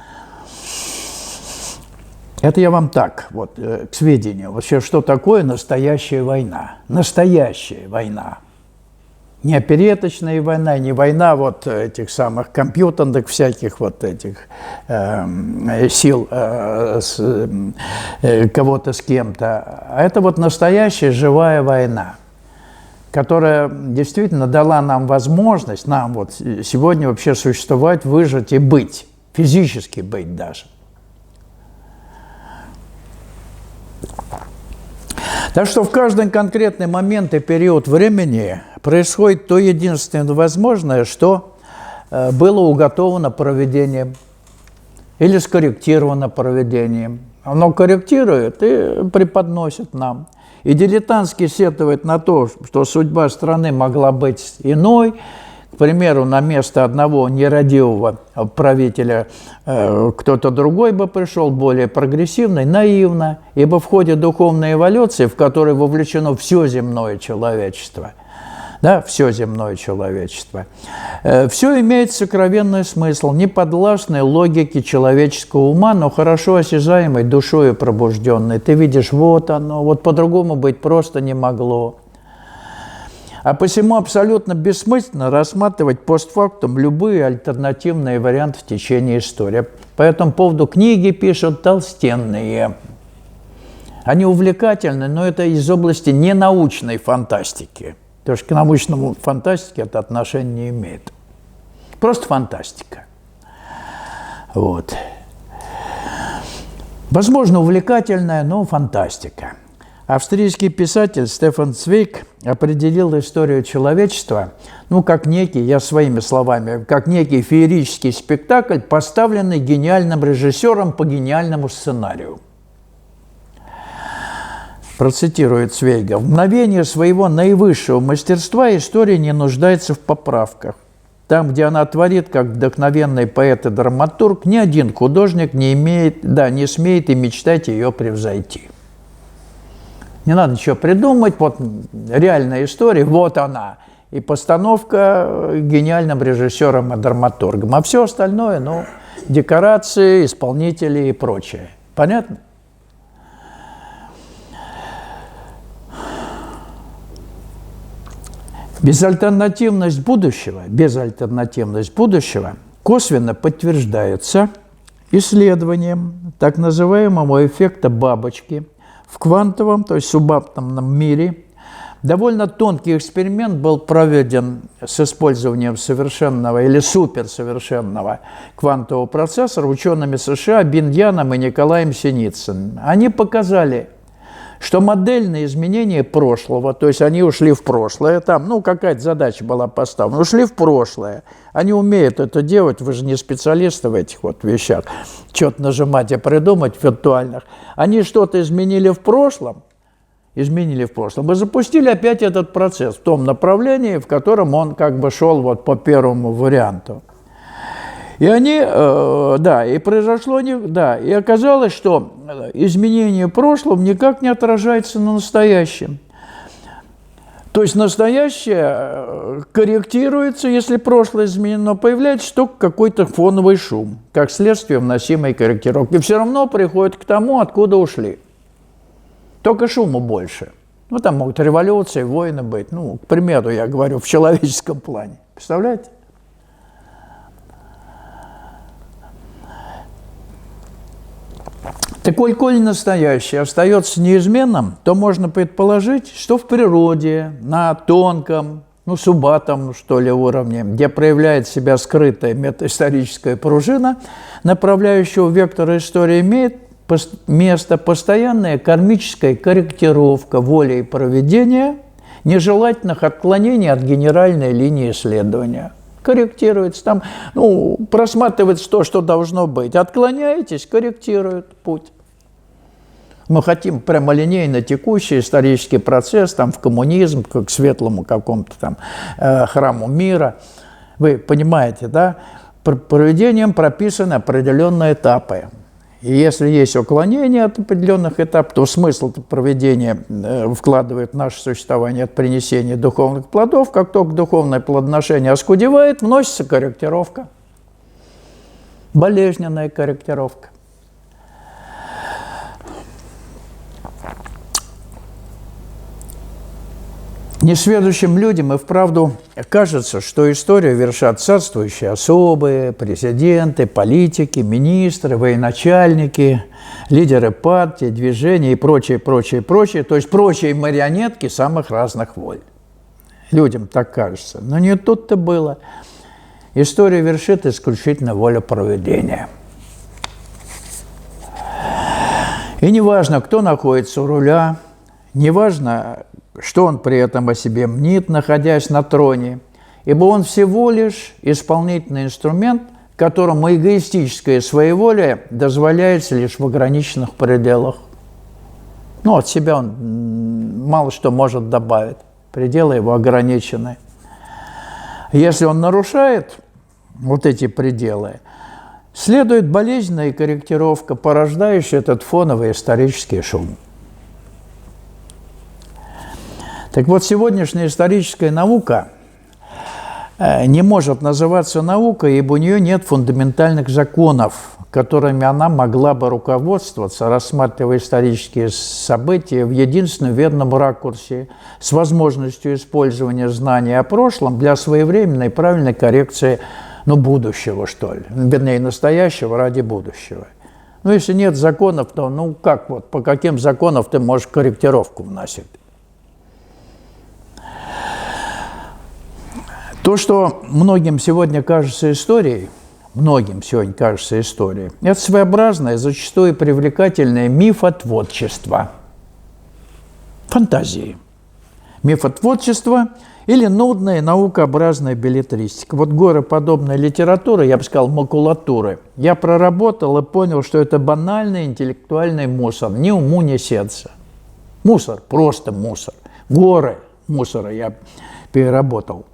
Это я вам так, вот, к сведению. Вообще, что такое настоящая война? Настоящая война. Не опереточная война, не война вот этих самых компьютерных всяких вот этих сил кого-то с кем-то. А это вот настоящая живая война, которая действительно дала нам возможность, нам вот сегодня вообще существовать, выжить и быть, физически быть даже. Так что в каждый конкретный момент и период времени происходит то единственное возможное, что было уготовано проведением или скорректировано проведением. Оно корректирует и преподносит нам. И дилетантски сетовать на то, что судьба страны могла быть иной. К примеру, на место одного нерадивого правителя кто-то другой бы пришел, более прогрессивный, наивно, ибо в ходе духовной эволюции, в которой вовлечено все земное человечество, да, все земное человечество, все имеет сокровенный смысл, не подвластный логике человеческого ума, но хорошо осязаемый, душою пробужденный. Ты видишь, вот оно, вот по-другому быть просто не могло. А посему абсолютно бессмысленно рассматривать постфактум любые альтернативные варианты в течение истории. По этому поводу книги пишут толстенные. Они увлекательны, но это из области ненаучной фантастики. Потому что к научному фантастике это отношение не имеет. Просто фантастика. Вот. Возможно, увлекательная, но фантастика. Австрийский писатель Стефан Цвейг определил историю человечества, ну, как некий, я своими словами, как некий феерический спектакль, поставленный гениальным режиссером по гениальному сценарию. Процитирую Цвейга. «В мгновение своего наивысшего мастерства история не нуждается в поправках. Там, где она творит, как вдохновенный поэт и драматург, ни один художник не смеет и мечтать ее превзойти». Не надо ничего придумать, вот реальная история, вот она. И постановка гениальным режиссером и драматургом. А все остальное, ну, декорации, исполнители и прочее. Понятно? Безальтернативность будущего косвенно подтверждается исследованием так называемого эффекта бабочки в квантовом, то есть субатомном мире. Довольно тонкий эксперимент был проведен с использованием совершенного или суперсовершенного квантового процессора учеными США Биньяном и Николаем Синицыным. Они показали, что модельные изменения прошлого, то есть они ушли в прошлое, там, ну, какая-то задача была поставлена, ушли в прошлое. Они умеют это делать, вы же не специалисты в этих вот вещах, что-то нажимать и придумать виртуальных. Они что-то изменили в прошлом, и запустили опять этот процесс в том направлении, в котором он как бы шел вот по первому варианту. И они, и произошло, и оказалось, что изменение прошлого никак не отражается на настоящем. То есть настоящее корректируется, если прошлое изменено, но появляется только какой-то фоновый шум, как следствие вносимой корректировки. И все равно приходит к тому, откуда ушли. Только шума больше. Ну, там могут революции, войны быть. Ну, к примеру, я говорю, в человеческом плане. Представляете? Так коль настоящее остается неизменным, то можно предположить, что в природе, на тонком, субатом, что ли, уровне, где проявляет себя скрытая метаисторическая пружина, направляющего вектора истории, имеет место постоянная кармическая корректировка воли и проведения нежелательных отклонений от генеральной линии исследования. Корректируется там, просматривается то, что должно быть. Отклоняетесь, корректирует путь. Мы хотим прямолинейно текущий исторический процесс, там, в коммунизм, как к светлому какому-то там храму мира. Вы понимаете, да? Проведением прописаны определенные этапы. И если есть уклонение от определенных этапов, то смысл проведения вкладывает в наше существование от принесения духовных плодов. Как только духовное плодоношение оскудевает, вносится корректировка. Болезненная корректировка. Несведущим людям и вправду кажется, что историю вершат царствующие особы, президенты, политики, министры, военачальники, лидеры партий, движений и прочее, то есть прочие марионетки самых разных воль. Людям так кажется. Но не тут-то было. Историю вершит исключительно воля провидения. И неважно, кто находится у руля, неважно, что он при этом о себе мнит, находясь на троне, ибо он всего лишь исполнительный инструмент, которому эгоистическое своеволие дозволяется лишь в ограниченных пределах. От себя он мало что может добавить, пределы его ограничены. Если он нарушает вот эти пределы, следует болезненная корректировка, порождающая этот фоновый исторический шум. Так вот, сегодняшняя историческая наука не может называться наукой, ибо у нее нет фундаментальных законов, которыми она могла бы руководствоваться, рассматривая исторические события в единственном верном ракурсе, с возможностью использования знаний о прошлом для своевременной и правильной коррекции будущего, что ли, вернее, настоящего ради будущего. Если нет законов, то по каким законам ты можешь корректировку вносить? То, что многим сегодня кажется историей, это своеобразное, зачастую привлекательное мифотворчество, фантазии. Мифотворчество или нудная наукообразная беллетристика. Вот горы подобной литературы, я бы сказал, макулатуры, я проработал и понял, что это банальный интеллектуальный мусор, ни уму, ни сердцу. Мусор, просто мусор. Горы мусора я переработал.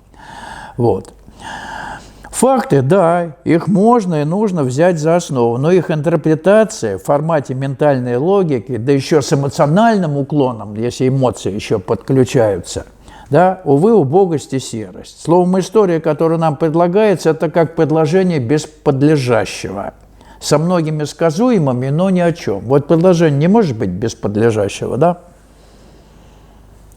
Факты, да, их можно и нужно взять за основу, но их интерпретация в формате ментальной логики, да еще с эмоциональным уклоном, если эмоции еще подключаются, да, увы, убогость и серость. Словом, история, которая нам предлагается, это как предложение без подлежащего, со многими сказуемыми, но ни о чем. Вот предложение не может быть без подлежащего, да?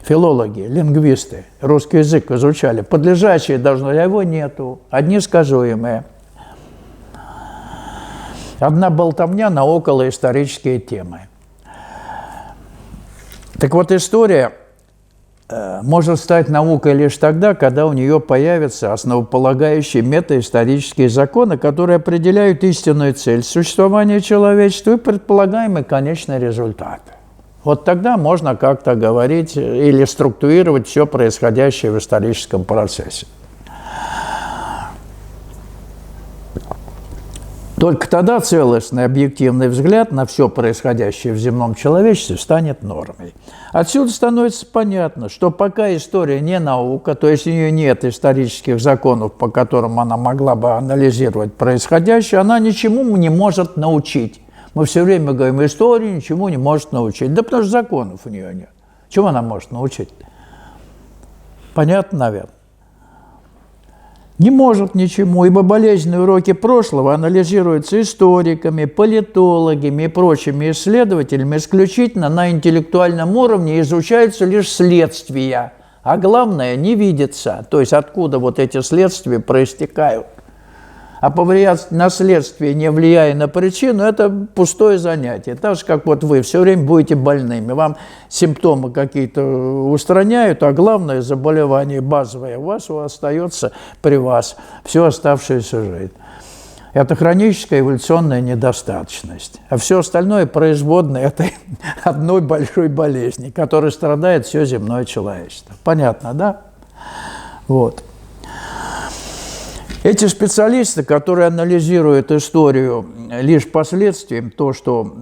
Филологи, лингвисты русский язык изучали. Подлежащие должно, а его нету. Одни сказуемые. Одна болтовня на околоисторические темы. Так вот, история может стать наукой лишь тогда, когда у нее появятся основополагающие метаисторические законы, которые определяют истинную цель существования человечества и предполагаемый конечный результат. Вот тогда можно как-то говорить или структурировать все происходящее в историческом процессе. Только тогда целостный объективный взгляд на все происходящее в земном человечестве станет нормой. Отсюда становится понятно, что пока история не наука, то есть у нее нет исторических законов, по которым она могла бы анализировать происходящее, она ничему не может научить. Мы все время говорим, история ничему не может научить. Да потому что законов у нее нет. Чему она может научить? Понятно, наверное. Не может ничему, ибо болезненные уроки прошлого анализируются историками, политологами и прочими исследователями исключительно на интеллектуальном уровне, изучаются лишь следствия, а главное не видится, то есть откуда вот эти следствия проистекают. А повлиять на следствие, не влияя на причину, это пустое занятие. Так же, как вот вы все время будете больными. Вам симптомы какие-то устраняют, а главное заболевание базовое у вас остается при вас всю оставшуюся жизнь. Это хроническая эволюционная недостаточность. А все остальное производное этой одной большой болезни, которой страдает все земное человечество. Понятно, да? Вот. Эти специалисты, которые анализируют историю лишь последствием, то, что,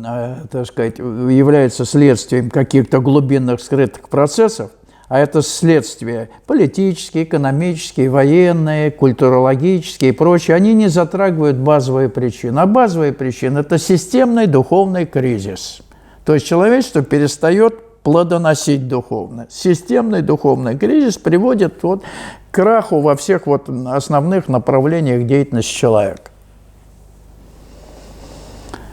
так сказать, является следствием каких-то глубинных скрытых процессов, а это следствия политические, экономические, военные, культурологические и прочие, они не затрагивают базовые причины. А базовые причины – это системный духовный кризис. То есть человечество перестает плодоносить духовно. Системный духовный кризис приводит вот к краху во всех вот основных направлениях деятельности человека.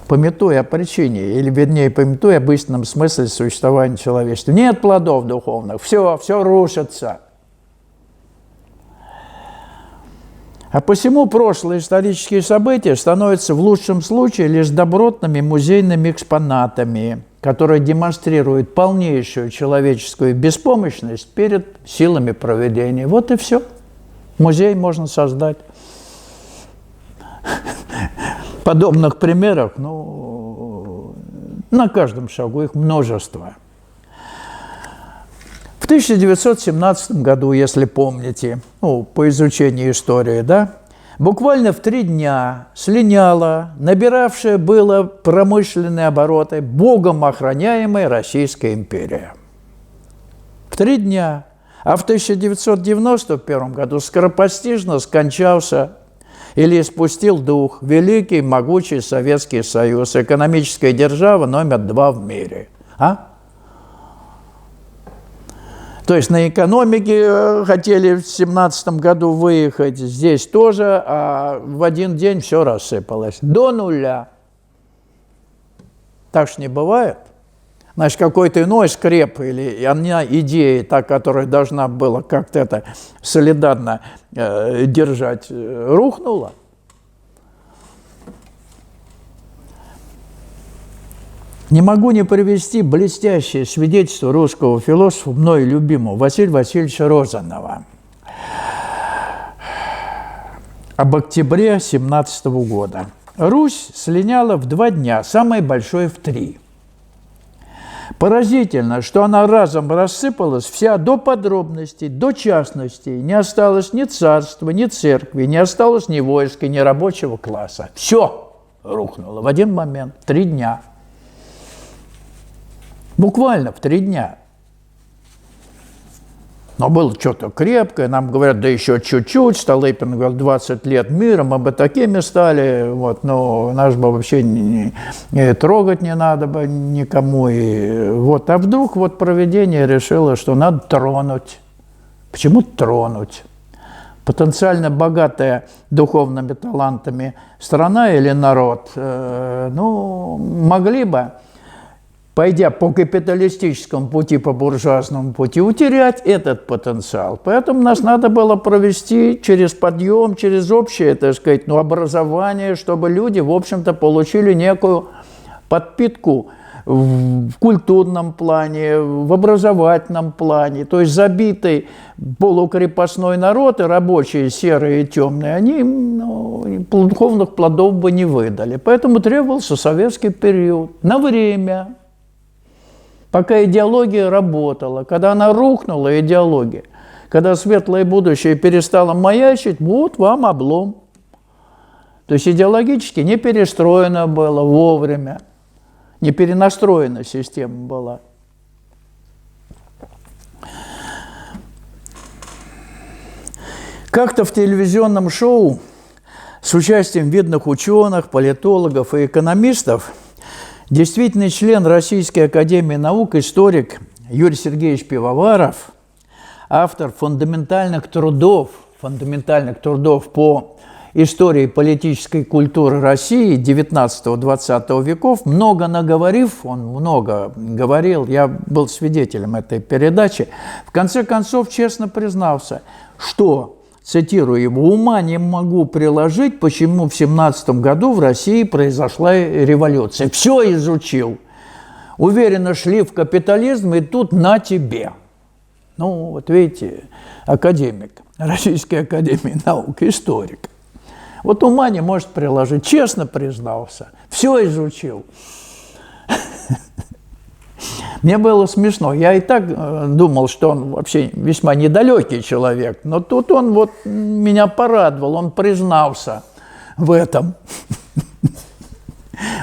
Памятуя о причине, или вернее, памятуя об истинном смысле существования человечества. Нет плодов духовных, все рушится. А посему прошлые исторические события становятся в лучшем случае лишь добротными музейными экспонатами, которые демонстрируют полнейшую человеческую беспомощность перед силами провидения. Вот и все. Музей можно создать. Подобных примеров, на каждом шагу их множество. В 1917 году, если помните, по изучению истории, да, буквально в 3 дня слиняла, набиравшая было промышленные обороты, Богом охраняемая Российская империя. В 3 дня. А в 1991 году скоропостижно скончался или испустил дух великий, могучий Советский Союз, экономическая держава номер 2 в мире. То есть на экономике хотели в 2017 году выехать, здесь тоже, а в один день все рассыпалось. До нуля. Так ж не бывает. Значит, какой-то иной скреп или идея, та, которая должна была как-то это солидарно держать, рухнула. Не могу не привести блестящее свидетельство русского философа, мною любимого, Василия Васильевича Розанова об октябре 1917 года. Русь слиняла в 2 дня, самое большое в 3. Поразительно, что она разом рассыпалась вся до подробностей, до частностей. Не осталось ни царства, ни церкви, не осталось ни войска, ни рабочего класса. Все рухнуло в один момент, 3 дня. Буквально в 3 дня. Но было что-то крепкое, нам говорят, да еще чуть-чуть, Столыпин говорил, 20 лет мира, мы бы такими стали, вот, но нас бы вообще трогать не надо бы никому. И, вот, а вдруг вот провидение решило, что надо тронуть. Почему тронуть? Потенциально богатая духовными талантами страна или народ, могли бы, пойдя по капиталистическому пути, по буржуазному пути, утерять этот потенциал. Поэтому нас надо было провести через подъем, через общее, так сказать, образование, чтобы люди, в общем-то, получили некую подпитку в культурном плане, в образовательном плане. То есть забитый полукрепостной народ и рабочие серые и темные, они духовных плодов бы не выдали. Поэтому требовался советский период на время. пока идеология работала. Когда она рухнула, идеология, когда светлое будущее перестало маячить, вот вам облом. То есть идеологически не перестроено было вовремя, не перенастроена система была. Как-то в телевизионном шоу с участием видных ученых, политологов и экономистов действительный член Российской академии наук, историк Юрий Сергеевич Пивоваров, автор фундаментальных трудов по истории политической культуры России XIX-XX веков, много наговорив, он много говорил, я был свидетелем этой передачи, в конце концов честно признался, что, цитирую его, «ума не могу приложить, почему в 17 году в России произошла революция. Все изучил. Уверенно шли в капитализм, и тут на тебе». Ну, вот видите, академик Российской академии наук, историк. Вот ума не может приложить, честно признался, все изучил. Мне было смешно. Я и так думал, что он вообще весьма недалекий человек, но тут он вот меня порадовал, он признался в этом.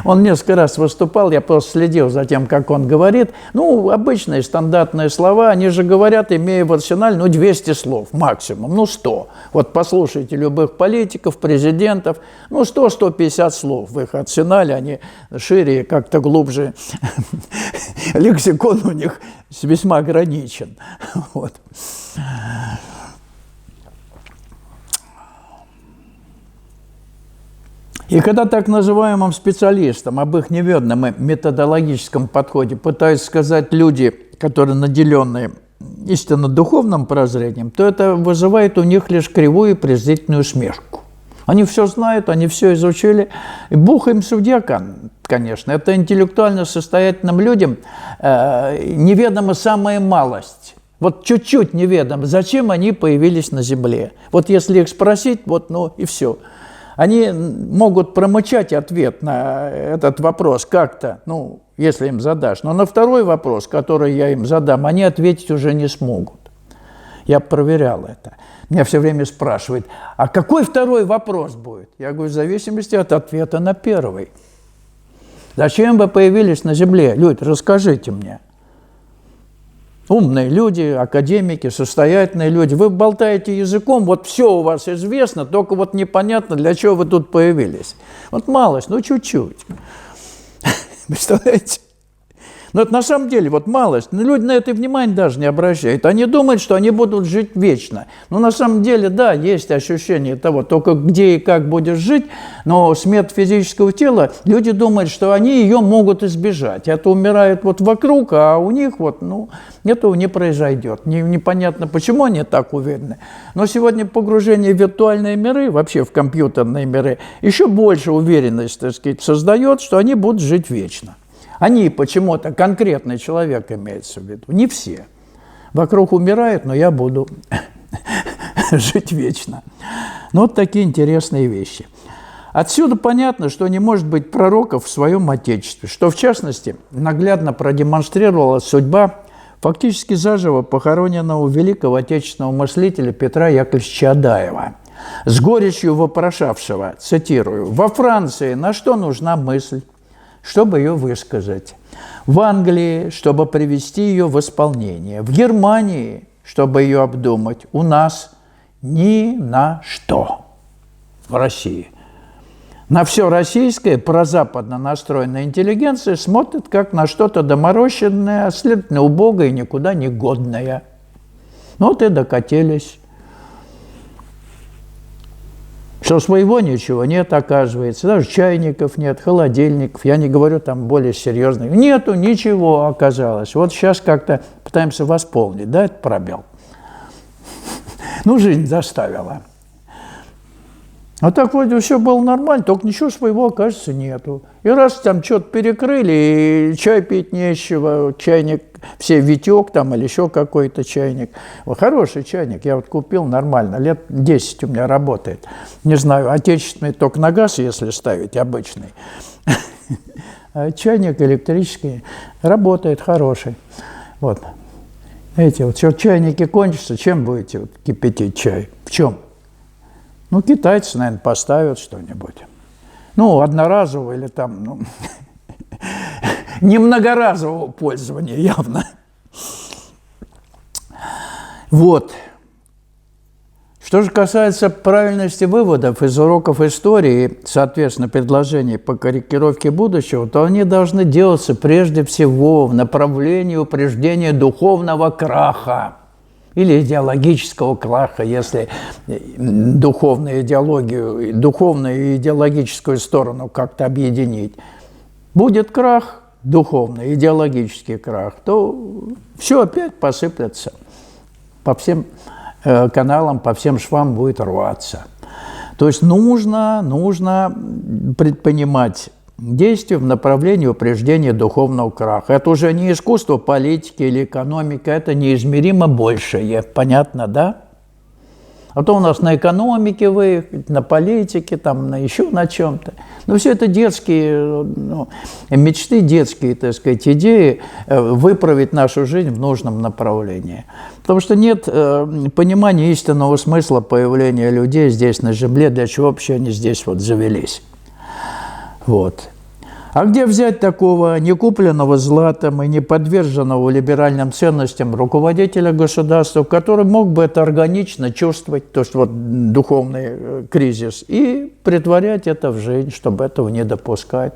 Он несколько раз выступал, я просто следил за тем, как он говорит. Ну, обычные стандартные слова, они же говорят, имея в арсенале, 200 слов максимум, 100. Вот послушайте любых политиков, президентов, 100-150 слов в их арсенале, они шире, как-то глубже. Лексикон у них весьма ограничен. Вот. И когда так называемым специалистам об их неверном методологическом подходе пытаются сказать люди, которые наделены истинно духовным прозрением, то это вызывает у них лишь кривую и презрительную усмешку. Они все знают, они все изучили. И Бог им судья, конечно. Это интеллектуально состоятельным людям неведома самая малость. Вот чуть-чуть неведомо, зачем они появились на земле. Вот если их спросить, и все. Они могут промычать ответ на этот вопрос как-то, если им задашь. Но на второй вопрос, который я им задам, они ответить уже не смогут. Я проверял это. Меня все время спрашивают, а какой второй вопрос будет? Я говорю, в зависимости от ответа на первый. Зачем вы появились на Земле? Люди, расскажите мне. Умные люди, академики, состоятельные люди. Вы болтаете языком, вот все у вас известно, только вот непонятно, для чего вы тут появились. Вот малость, чуть-чуть. Представляете? Но это на самом деле малость. Но люди на это внимание даже не обращают. Они думают, что они будут жить вечно. Но на самом деле, да, есть ощущение того, только где и как будешь жить, но смерть физического тела, люди думают, что они ее могут избежать. Это умирает вокруг, а у них этого не произойдет. Непонятно, почему они так уверены. Но сегодня погружение в виртуальные миры, вообще в компьютерные миры, еще больше уверенность, создает, что они будут жить вечно. Они почему-то, конкретный человек имеется в виду, не все. Вокруг умирают, но я буду жить вечно. Вот такие интересные вещи. Отсюда понятно, что не может быть пророков в своем Отечестве, что, в частности, наглядно продемонстрировала судьба фактически заживо похороненного великого отечественного мыслителя Петра Яковлевича Адаева, с горечью вопрошавшего, цитирую, «Во Франции на что нужна мысль? Чтобы ее высказать. В Англии, чтобы привести ее в исполнение. В Германии, чтобы ее обдумать. У нас ни на что. В России. На все российское прозападно настроенная интеллигенция смотрит как на что-то доморощенное, а следовательно убогое и никуда не годное. Вот и докатились. Что своего ничего нет, оказывается. Даже чайников нет, холодильников. Я не говорю там более серьезных. Нету ничего, оказалось. Вот сейчас как-то пытаемся восполнить, да, этот пробел. Жизнь заставила. А так вроде все было нормально, только ничего своего, оказывается, нету. И раз там что-то перекрыли, и чай пить нечего, чайник, все Витек там или еще какой-то чайник. Хороший чайник, я вот купил нормально, лет 10 у меня работает. Не знаю, отечественный только на газ, если ставить, обычный. А чайник электрический работает, хороший. Вот. Эти вот все чайники кончатся, чем будете вот кипятить чай? В чем? Ну, китайцы, наверное, поставят что-нибудь. Ну, одноразового или там, ну, не многоразового пользования явно. Вот. Что же касается правильности выводов из уроков истории, соответственно, предложений по корректировке будущего, то они должны делаться прежде всего в направлении упреждения духовного краха или идеологического краха, если духовную идеологию, духовную и идеологическую сторону как-то объединить. Будет крах, духовный, идеологический крах, то все опять посыплется по всем каналам, по всем швам будет рваться. То есть нужно предпринимать действия в направлении упреждения духовного краха. Это уже не искусство политики или экономика, это неизмеримо большее. Понятно, да? А то у нас на экономике выехать, на политике, там, на еще на чем-то. Но все это детские мечты, детские, так сказать, идеи выправить нашу жизнь в нужном направлении. Потому что нет понимания истинного смысла появления людей здесь, на земле, для чего вообще они здесь вот завелись. Вот. А где взять такого некупленного златом и не подверженного либеральным ценностям руководителя государства, который мог бы это органично чувствовать, то есть вот духовный кризис, и притворять это в жизнь, чтобы этого не допускать?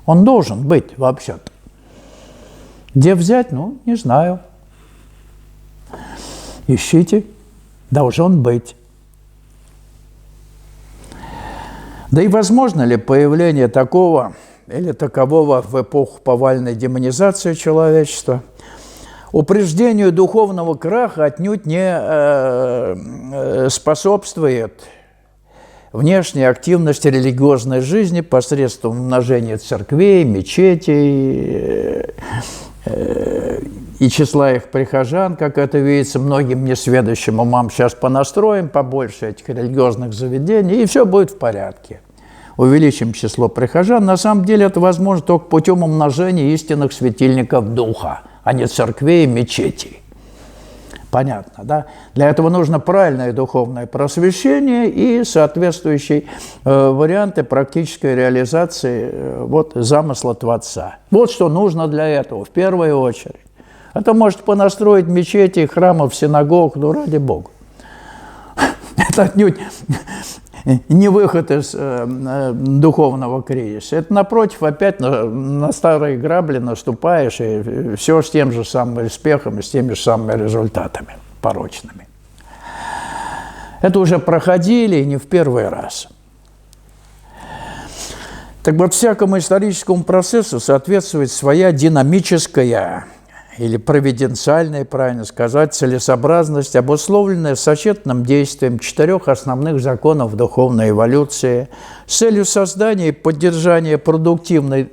Он должен быть вообще-то. Где взять? Ну, не знаю. Ищите. Должен быть. Да и возможно ли появление такого или такового в эпоху повальной демонизации человечества? Упреждению духовного краха отнюдь не способствует внешняя активность религиозной жизни посредством умножения церквей, мечетей и числа их прихожан, как это видится многим несведущим умам. Сейчас понастроим побольше этих религиозных заведений, и все будет в порядке. Увеличим число прихожан. На самом деле это возможно только путем умножения истинных светильников духа, а не церквей и мечетей. Понятно, да? Для этого нужно правильное духовное просвещение и соответствующие варианты практической реализации замысла Творца. Вот что нужно для этого в первую очередь. А то можете понастроить мечети, храмов, синагог, ну ради Бога. Это отнюдь не выход из духовного кризиса. Это, напротив, опять на старые грабли наступаешь, и все с тем же самым успехом и с теми же самыми результатами порочными. Это уже проходили и не в первый раз. Так вот, всякому историческому процессу соответствует своя динамическая или провиденциальная, правильно сказать, целесообразность, обусловленная сочетанным действием 4 основных законов духовной эволюции с целью создания и поддержания продуктивной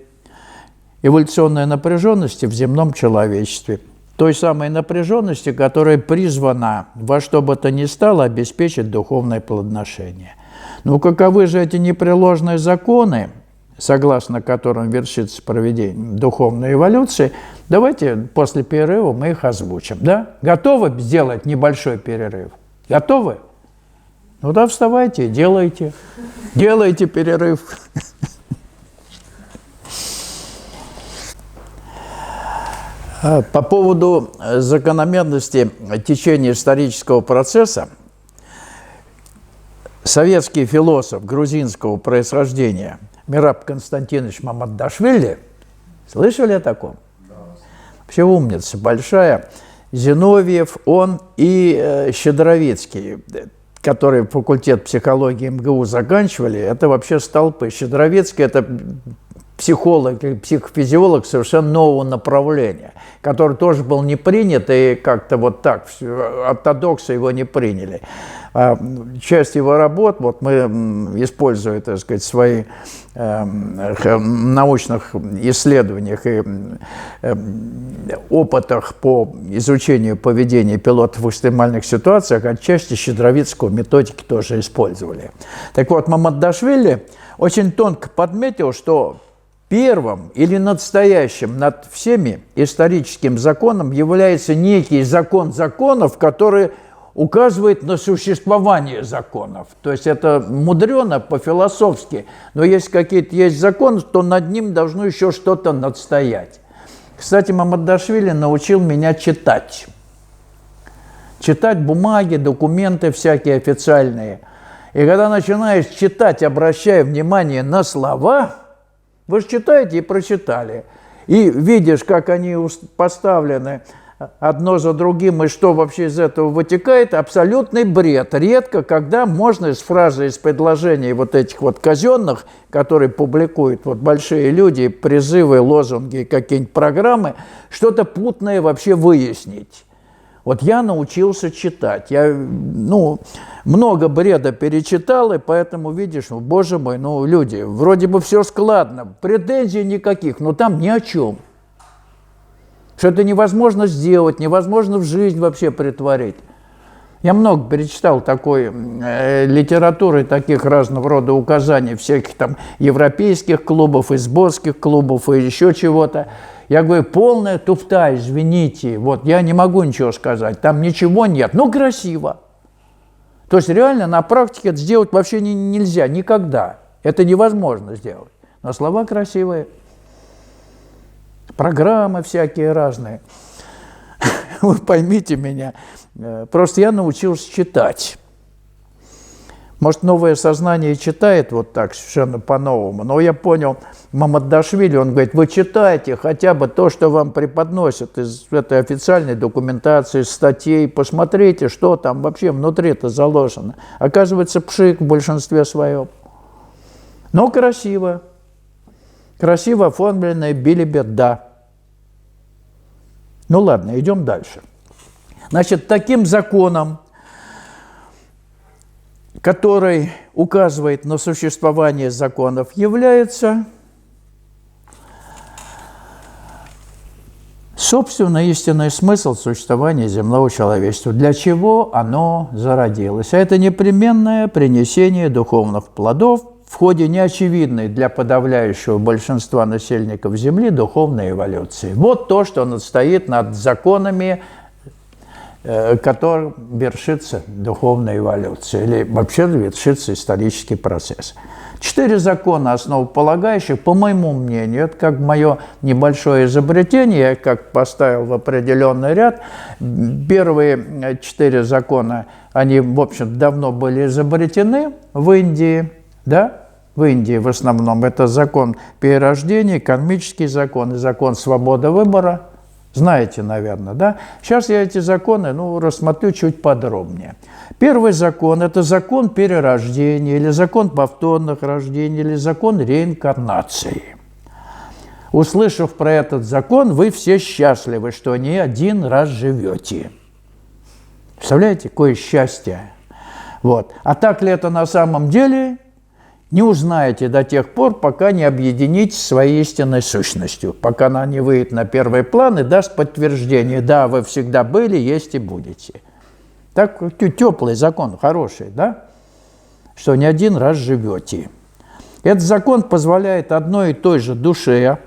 эволюционной напряженности в земном человечестве. Той самой напряженности, которая призвана во что бы то ни стало обеспечить духовное плодоношение. Но каковы же эти непреложные законы, согласно которым вершится проведение духовной эволюции, давайте после перерыва мы их озвучим. Да? Готовы сделать небольшой перерыв? Готовы? Ну да, вставайте, делайте. Делайте перерыв. По поводу закономерности течения исторического процесса, советский философ грузинского происхождения Мераб Константинович Мамадашвили, слышали о таком? Да. Вообще умница большая. Зиновьев, он и Щедровицкий, которые факультет психологии МГУ заканчивали, это вообще столпы. Щедровицкий – это психолог и психофизиолог совершенно нового направления, который тоже был не принят, и как-то вот так, ортодоксы его не приняли. Часть его работ, вот мы, используя, так сказать, свои научных исследованиях и опытах по изучению поведения пилотов в экстремальных ситуациях, отчасти щедровицкого методики тоже использовали. Так вот, Мамардашвили очень тонко подметил, что первым или настоящим над всеми историческим законом является некий закон законов, который указывает на существование законов. То есть это мудрено по-философски, но если какие-то есть законы, то над ним должно еще что-то надстоять. Кстати, Мамардашвили научил меня читать. Читать бумаги, документы всякие официальные. И когда начинаешь читать, обращая внимание на слова, вы же читаете и прочитали, и видишь, как они поставлены одно за другим, и что вообще из этого вытекает, абсолютный бред. Редко, когда можно из фразы, из предложений вот этих вот казенных, которые публикуют вот большие люди, призывы, лозунги, какие-нибудь программы, что-то путное вообще выяснить. Вот я научился читать. Я, много бреда перечитал, и поэтому, видишь, боже мой, люди, вроде бы все складно, претензий никаких, но там ни о чем. Что это невозможно сделать, невозможно в жизнь вообще претворить. Я много перечитал такой литературы, таких разного рода указаний, всяких там европейских клубов, изборских клубов и еще чего-то. Я говорю, полная туфта, извините, вот я не могу ничего сказать, там ничего нет, но красиво. То есть реально на практике это сделать вообще нельзя, никогда. Это невозможно сделать. Но слова красивые. Программы всякие разные. Вы поймите меня. Просто я научился читать. Может, новое сознание читает вот так, совершенно по-новому. Но я понял, Мамардашвили, он говорит, вы читайте хотя бы то, что вам преподносят из этой официальной документации, статей. Посмотрите, что там вообще внутри-то заложено. Оказывается, пшик в большинстве своем. Но красиво. Красиво оформленная билиберда. Ну ладно, идем дальше. Значит, таким законом, который указывает на существование законов, является, собственно, истинный смысл существования земного человечества. Для чего оно зародилось? А это непременное принесение духовных плодов в ходе неочевидной для подавляющего большинства насельников Земли духовной эволюции. Вот то, что стоит над законами, которым вершится духовная эволюция, или вообще вершится исторический процесс. 4 закона основополагающих, по моему мнению, это как мое небольшое изобретение, я как поставил в определенный ряд. Первые 4 закона, они, в общем, давно были изобретены в Индии, да? В Индии в основном это закон перерождения, кармический закон и закон свободы выбора. Знаете, наверное, да? Сейчас я эти законы, рассмотрю чуть подробнее. Первый закон – это закон перерождения, или закон повторных рождений, или закон реинкарнации. Услышав про этот закон, вы все счастливы, что не один раз живете. Представляете, какое счастье? Вот. А так ли это на самом деле? Не узнаете до тех пор, пока не объединитесь с своей истинной сущностью, пока она не выйдет на первый план и даст подтверждение, да, вы всегда были, есть и будете. Так теплый закон, хороший, да? Что не один раз живете. Этот закон позволяет одной и той же душе,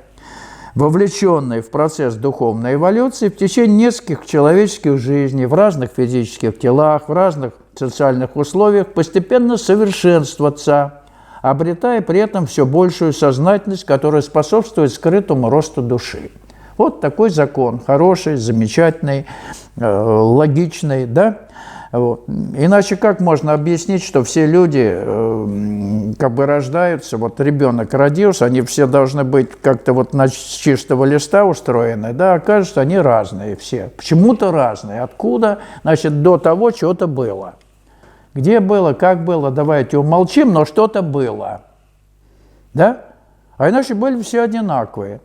вовлеченной в процесс духовной эволюции, в течение нескольких человеческих жизней, в разных физических телах, в разных социальных условиях, постепенно совершенствоваться, обретая при этом все большую сознательность, которая способствует скрытому росту души. Вот такой закон, хороший, замечательный, логичный, да? Вот. Иначе как можно объяснить, что все люди рождаются, вот ребенок родился, они все должны быть как-то вот с чистого листа устроены, да, окажется, они разные все, почему-то разные. Откуда? Значит, до того что-то было. Где было, как было, давайте умолчим, но что-то было. Да? А иначе были все одинаковые.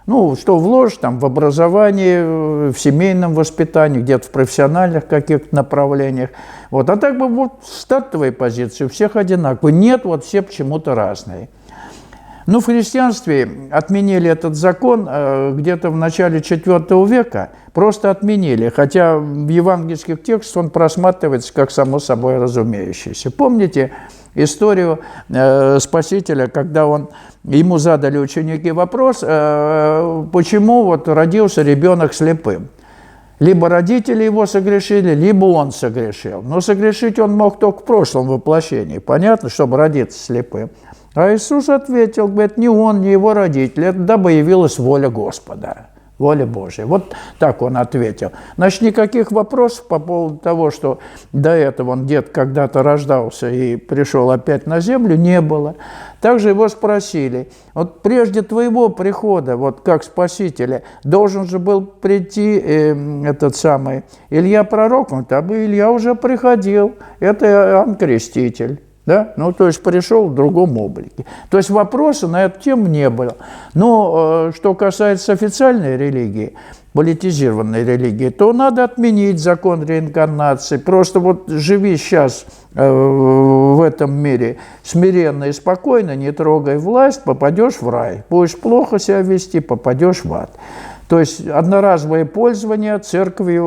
Ну, что вложишь там в образование, в семейном воспитании, где-то в профессиональных каких-то направлениях. Вот. А так бы вот стартовые позиции у всех одинаковые. Нет, вот все почему-то разные. Ну, в христианстве отменили этот закон где-то в начале IV века, просто отменили, хотя в евангельских текстах он просматривается как само собой разумеющийся. Помните историю Спасителя, когда ему задали ученики вопрос, почему вот родился ребенок слепым? Либо родители его согрешили, либо он согрешил. Но согрешить он мог только в прошлом воплощении, понятно, чтобы родиться слепым. А Иисус ответил, говорит, не он, не его родители, это дабы явилась воля Господа, воля Божия. Вот так он ответил. Значит, никаких вопросов по поводу того, что до этого он дед когда-то рождался и пришел опять на землю, не было. Также его спросили, вот прежде твоего прихода, вот как Спасителя, должен же был прийти этот самый Илья пророк, а бы Илья уже приходил, это Иоанн Креститель. Да? Ну, то есть пришел в другом облике. То есть вопроса на эту тему не было. Но что касается официальной религии, политизированной религии, то надо отменить закон реинкарнации. Просто вот живи сейчас в этом мире смиренно и спокойно, не трогай власть, попадешь в рай. Будешь плохо себя вести, попадешь в ад. То есть одноразовое пользование церковью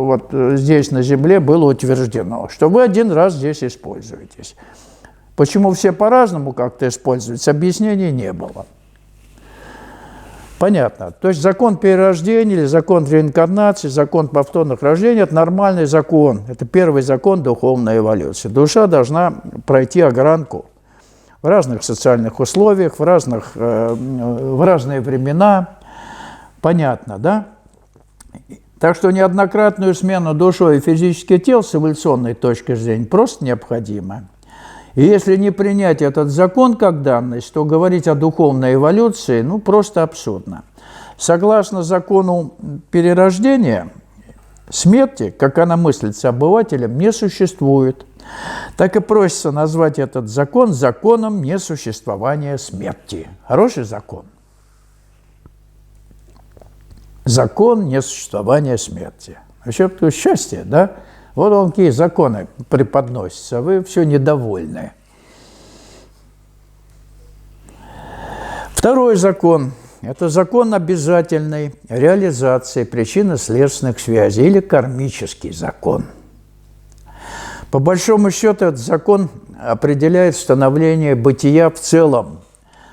вот здесь на земле было утверждено, что вы один раз здесь используетесь. Почему все по-разному как-то используются, объяснений не было. Понятно. То есть закон перерождения или закон реинкарнации, закон повторных рождений – это нормальный закон. Это первый закон духовной эволюции. Душа должна пройти огранку в разных социальных условиях, в разные времена. Понятно, да? Так что неоднократную смену душой и физических тел с эволюционной точки зрения просто необходимо. И если не принять этот закон как данность, то говорить о духовной эволюции, ну, просто абсурдно. Согласно закону перерождения, смерти, как она мыслится обывателем, не существует. Так и просится назвать этот закон законом несуществования смерти. Хороший закон. Закон несуществования смерти. Вообще, такое счастье, да? Вот он какие законы преподносятся, а вы все недовольны. Второй закон – это закон обязательной реализации причинно-следственных связей или кармический закон. По большому счету, этот закон определяет становление бытия в целом.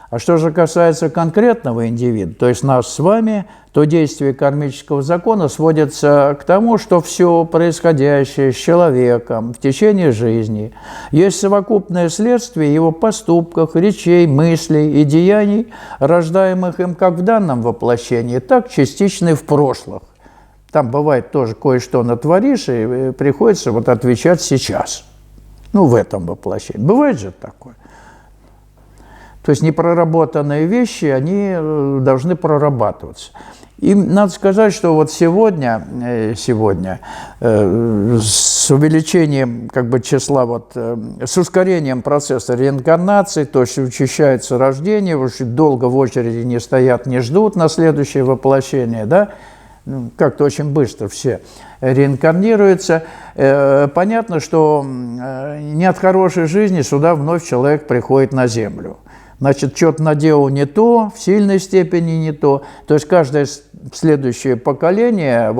А что же касается конкретного индивида, то есть нас с вами, то действие кармического закона сводится к тому, что все происходящее с человеком в течение жизни есть совокупное следствие его поступков, речей, мыслей и деяний, рождаемых им как в данном воплощении, так частично и в прошлых. Там бывает тоже кое-что натворишь, и приходится вот отвечать сейчас. Ну, в этом воплощении. Бывает же такое. То есть непроработанные вещи, они должны прорабатываться. И надо сказать, что вот сегодня с увеличением как бы числа, с ускорением процесса реинкарнации, то есть учащается рождение, очень долго в очереди не стоят, не ждут на следующее воплощение, да? Как-то очень быстро все реинкарнируются. Понятно, что не от хорошей жизни сюда вновь человек приходит на землю. Значит, что-то наделал не то, в сильной степени не то. То есть каждое следующее поколение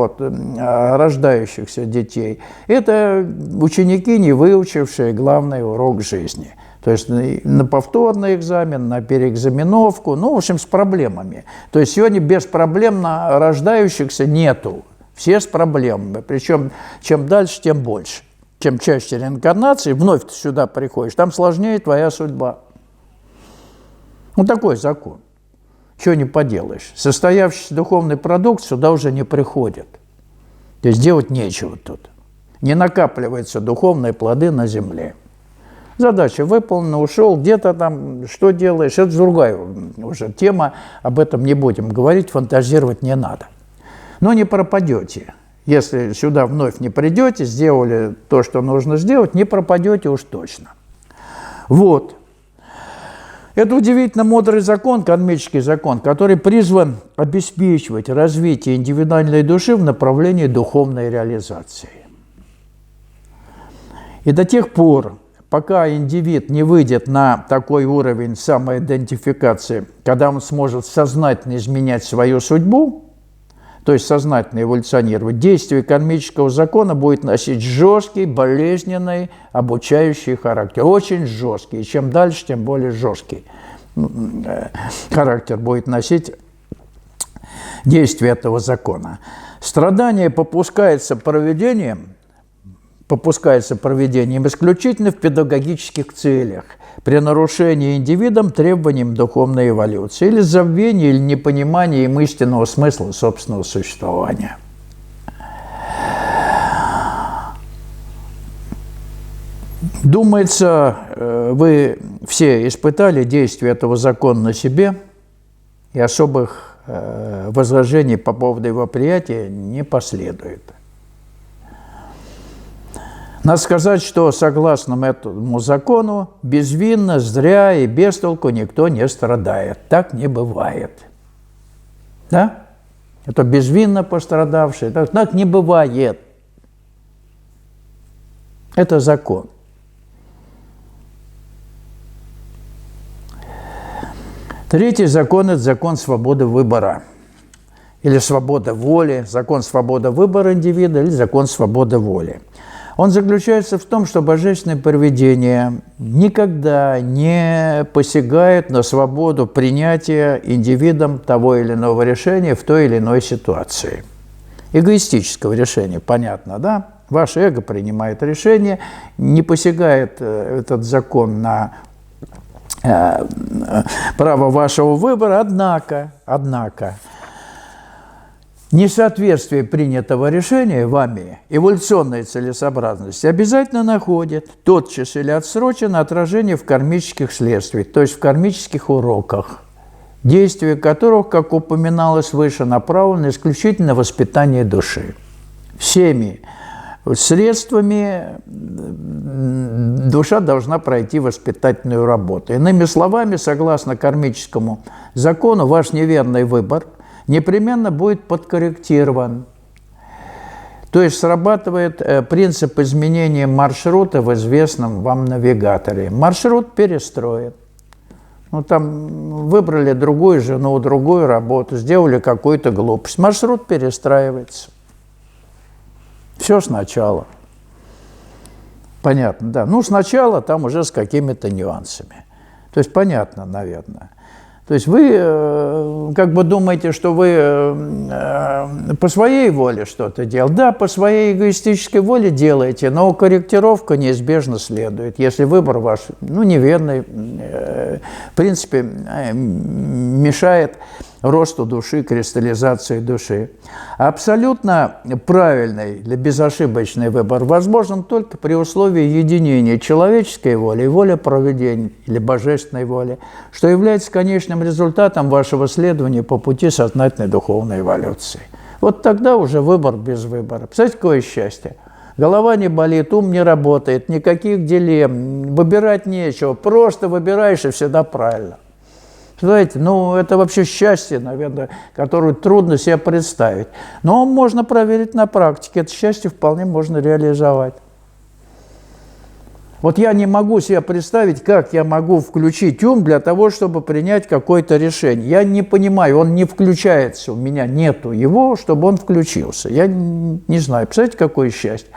рождающихся детей – это ученики, не выучившие главный урок жизни. То есть на повторный экзамен, на переэкзаменовку, ну, в общем, с проблемами. То есть сегодня беспроблемно рождающихся нету. Все с проблемами. Причем чем дальше, тем больше. Чем чаще реинкарнации, вновь ты сюда приходишь, там сложнее твоя судьба. Ну, такой закон. Чего не поделаешь. Состоявшийся духовный продукт сюда уже не приходит. То есть делать нечего тут. Не накапливаются духовные плоды на земле. Задача выполнена, ушел, где-то там, что делаешь, это другая уже тема, об этом не будем говорить, фантазировать не надо. Но не пропадете. Если сюда вновь не придете, сделали то, что нужно сделать, не пропадете уж точно. Вот. Это удивительно мудрый закон, кармический закон, который призван обеспечивать развитие индивидуальной души в направлении духовной реализации. И до тех пор, пока индивид не выйдет на такой уровень самоидентификации, когда он сможет сознательно изменять свою судьбу, то есть сознательно эволюционировать, действие кармического закона будет носить жесткий, болезненный, обучающий характер. Очень жесткий. И чем дальше, тем более жесткий характер будет носить действие этого закона. Страдание попускается проведением исключительно в педагогических целях, при нарушении индивидом требованиям духовной эволюции или забвении, или непонимании им истинного смысла собственного существования. Думается, вы все испытали действие этого закона на себе, и особых возражений по поводу его приятия не последует. Надо сказать, что согласно этому закону безвинно, зря и без толку никто не страдает. Так не бывает. Да? Это безвинно пострадавший. Так не бывает. Это закон. Третий закон – это закон свободы выбора. Или свобода воли, закон свободы выбора индивида или закон свободы воли. Он заключается в том, что божественное провидение никогда не посягает на свободу принятия индивидом того или иного решения в той или иной ситуации. Эгоистического решения, понятно, да? Ваше эго принимает решение, не посягает этот закон на право вашего выбора, однако, несоответствие принятого решения вами эволюционной целесообразности обязательно находит тотчас или отсрочено отражение в кармических следствиях, то есть в кармических уроках, действие которых, как упоминалось выше, направлено исключительно на воспитание души. Всеми средствами душа должна пройти воспитательную работу. Иными словами, согласно кармическому закону, ваш неверный выбор непременно будет подкорректирован. То есть срабатывает принцип изменения маршрута в известном вам навигаторе. Маршрут перестроен. Ну, там выбрали другую жену, другую работу, сделали какую-то глупость. Маршрут перестраивается. Все сначала. Понятно, да. Ну, сначала там уже с какими-то нюансами. То есть понятно, наверное. То есть вы как бы думаете, что вы по своей воле что-то делаете. Да, по своей эгоистической воле делаете, но корректировка неизбежно следует, если выбор ваш, неверный, в принципе, мешает росту души, кристаллизации души. Абсолютно правильный или безошибочный выбор возможен только при условии единения человеческой воли и воли провидения или божественной воли, что является конечным результатом вашего следования по пути сознательной духовной эволюции. Вот тогда уже выбор без выбора. Представляете, какое счастье? Голова не болит, ум не работает, никаких дилемм, выбирать нечего, просто выбираешь и всегда правильно. Знаете, это вообще счастье, наверное, которое трудно себе представить. Но можно проверить на практике, это счастье вполне можно реализовать. Вот я не могу себе представить, как я могу включить ум для того, чтобы принять какое-то решение. Я не понимаю, он не включается, у меня нету его, чтобы он включился. Я не знаю, представляете, какое счастье.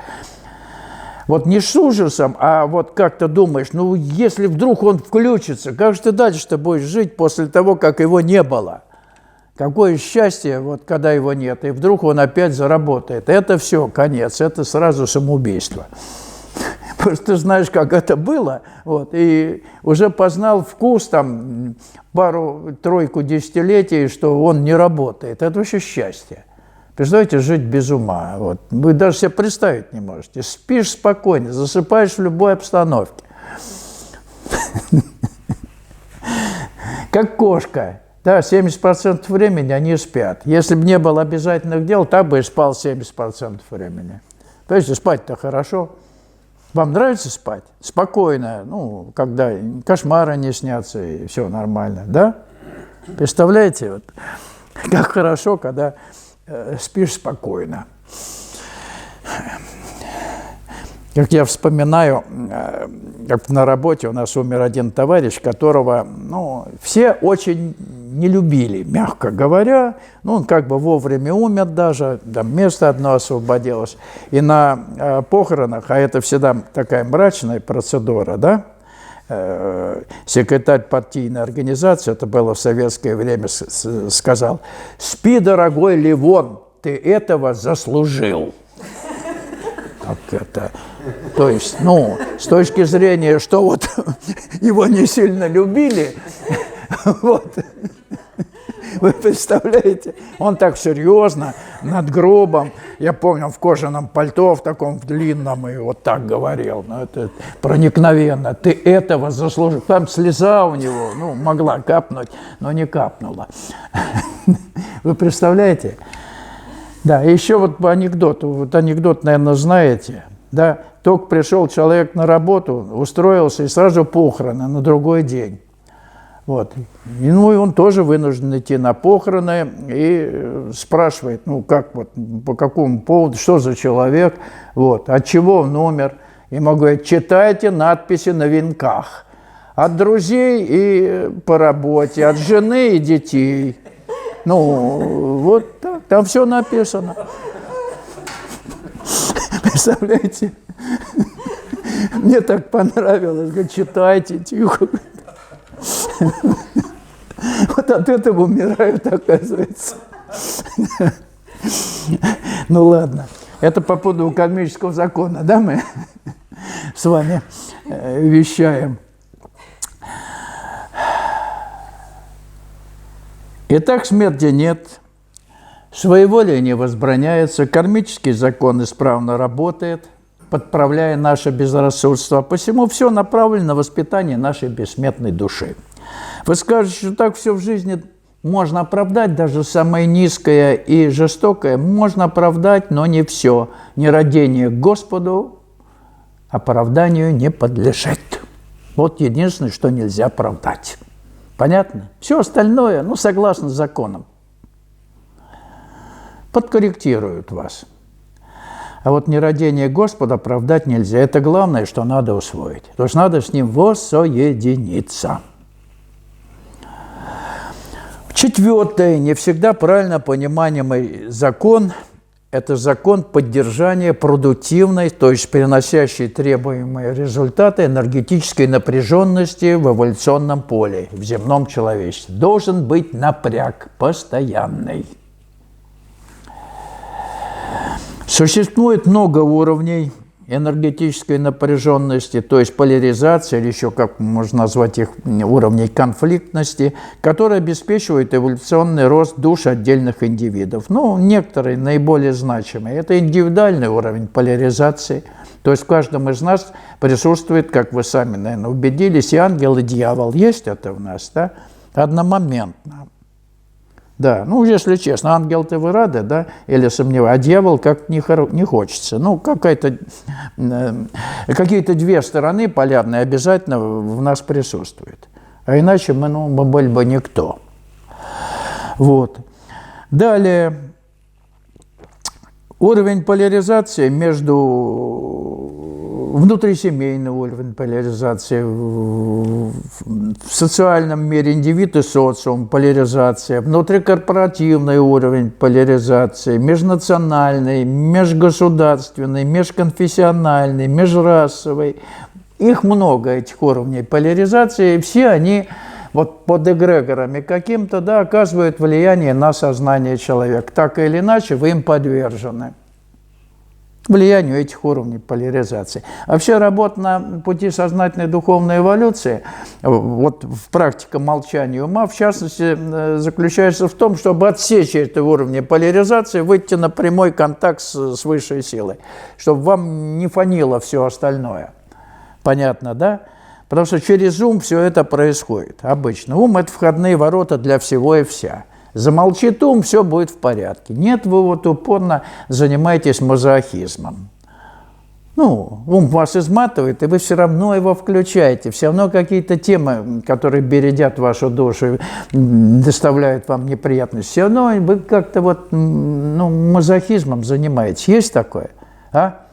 Вот не с ужасом, а вот как-то думаешь, если вдруг он включится, как же ты дальше-то будешь жить после того, как его не было? Какое счастье, вот когда его нет, и вдруг он опять заработает. Это все, конец, это сразу самоубийство. Потому что ты знаешь, как это было, и уже познал вкус там пару-тройку десятилетий, что он не работает. Это вообще счастье. Представляете, жить без ума. Вы даже себе представить не можете. Спишь спокойно, засыпаешь в любой обстановке. Как кошка. Да, 70% времени они спят. Если бы не было обязательных дел, так бы и спал 70% времени. То есть спать-то хорошо. Вам нравится спать? Спокойно, ну, когда кошмары не снятся, и все нормально, да? Представляете, вот, как хорошо, когда спишь спокойно. Как я вспоминаю, как на работе у нас умер один товарищ, которого, ну, все очень не любили, мягко говоря. Ну, он как бы вовремя умер даже, там место одно освободилось. И на похоронах, а это всегда такая мрачная процедура, да, секретарь партийной организации, это было в советское время, сказал: «Спи, дорогой Левон, ты этого заслужил». Как это? То есть, ну, с точки зрения, что вот его не сильно любили, вот, вы представляете, он так серьезно, над гробом, я помню, в кожаном пальто, в таком длинном, и вот так говорил, ну, это проникновенно, ты этого заслужил. Там слеза у него, ну, могла капнуть, но не капнула. Вы представляете? Да, еще вот по анекдоту, вот анекдот, наверное, знаете, да, только пришел человек на работу, устроился, и сразу похороны на другой день. Вот. И, ну, и он тоже вынужден идти на похороны и спрашивает, ну, как вот, по какому поводу, что за человек, вот, от чего он умер. Ему говорят: читайте надписи на венках. От друзей и по работе, от жены и детей. Ну, вот так, там все написано. Представляете? Мне так понравилось, говорит, читайте, тихо. Вот от этого умирают, оказывается. Ну ладно, это по поводу кармического закона, да, мы с вами вещаем. Итак, смерти нет, своеволие не возбраняется, кармический закон исправно работает, подправляя наше безрассудство. Посему все направлено на воспитание нашей бессмертной души. Вы скажете, что так все в жизни можно оправдать, даже самое низкое и жестокое можно оправдать, но не все. Нерадение к Господу оправданию не подлежит. Вот единственное, что нельзя оправдать. Понятно? Все остальное, ну, согласно законам, подкорректируют вас. А вот нерадение Господа оправдать нельзя. Это главное, что надо усвоить. То есть надо с Ним воссоединиться. Четвертое, не всегда правильно понимаемый закон – это закон поддержания продуктивной, то есть приносящей требуемые результаты энергетической напряженности в эволюционном поле, в земном человечестве. Должен быть напряг постоянный. Существует много уровней энергетической напряженности, то есть поляризация, или еще, как можно назвать их, уровней конфликтности, которые обеспечивают эволюционный рост душ отдельных индивидов. Ну, некоторые наиболее значимые. Это индивидуальный уровень поляризации, то есть в каждом из нас присутствует, как вы сами, наверное, убедились, и ангел, и дьявол. Есть это в нас, да? Одномоментно. Да, ну, если честно, ангел-то вы рады, да, или сомневаетесь, а дьявол как не хочется. Ну, какие-то две стороны полярные обязательно в нас присутствуют. А иначе мы были бы никто. Вот. Далее, уровень поляризации внутрисемейный уровень поляризации, в социальном мире индивид и социум поляризация, внутрикорпоративный уровень поляризации, межнациональный, межгосударственный, межконфессиональный, межрасовый. Их много, этих уровней поляризации, и все они вот под эгрегорами каким-то, да, оказывают влияние на сознание человека. Так или иначе вы им подвержены. Влиянию этих уровней поляризации. Вообще работа на пути сознательной духовной эволюции, вот в практике молчания ума, в частности, заключается в том, чтобы отсечь эти уровни поляризации, выйти на прямой контакт с высшей силой, чтобы вам не фонило все остальное. Понятно, да? Потому что через ум все это происходит обычно. Ум – это входные ворота для всего и вся. Замолчит ум, все будет в порядке. Нет, вы вот упорно занимаетесь мазохизмом. ну, ум вас изматывает, и вы все равно его включаете, все равно какие-то темы, которые бередят вашу душу, доставляют вам неприятности, все равно вы как-то вот, ну, мазохизмом занимаетесь. Есть такое? А?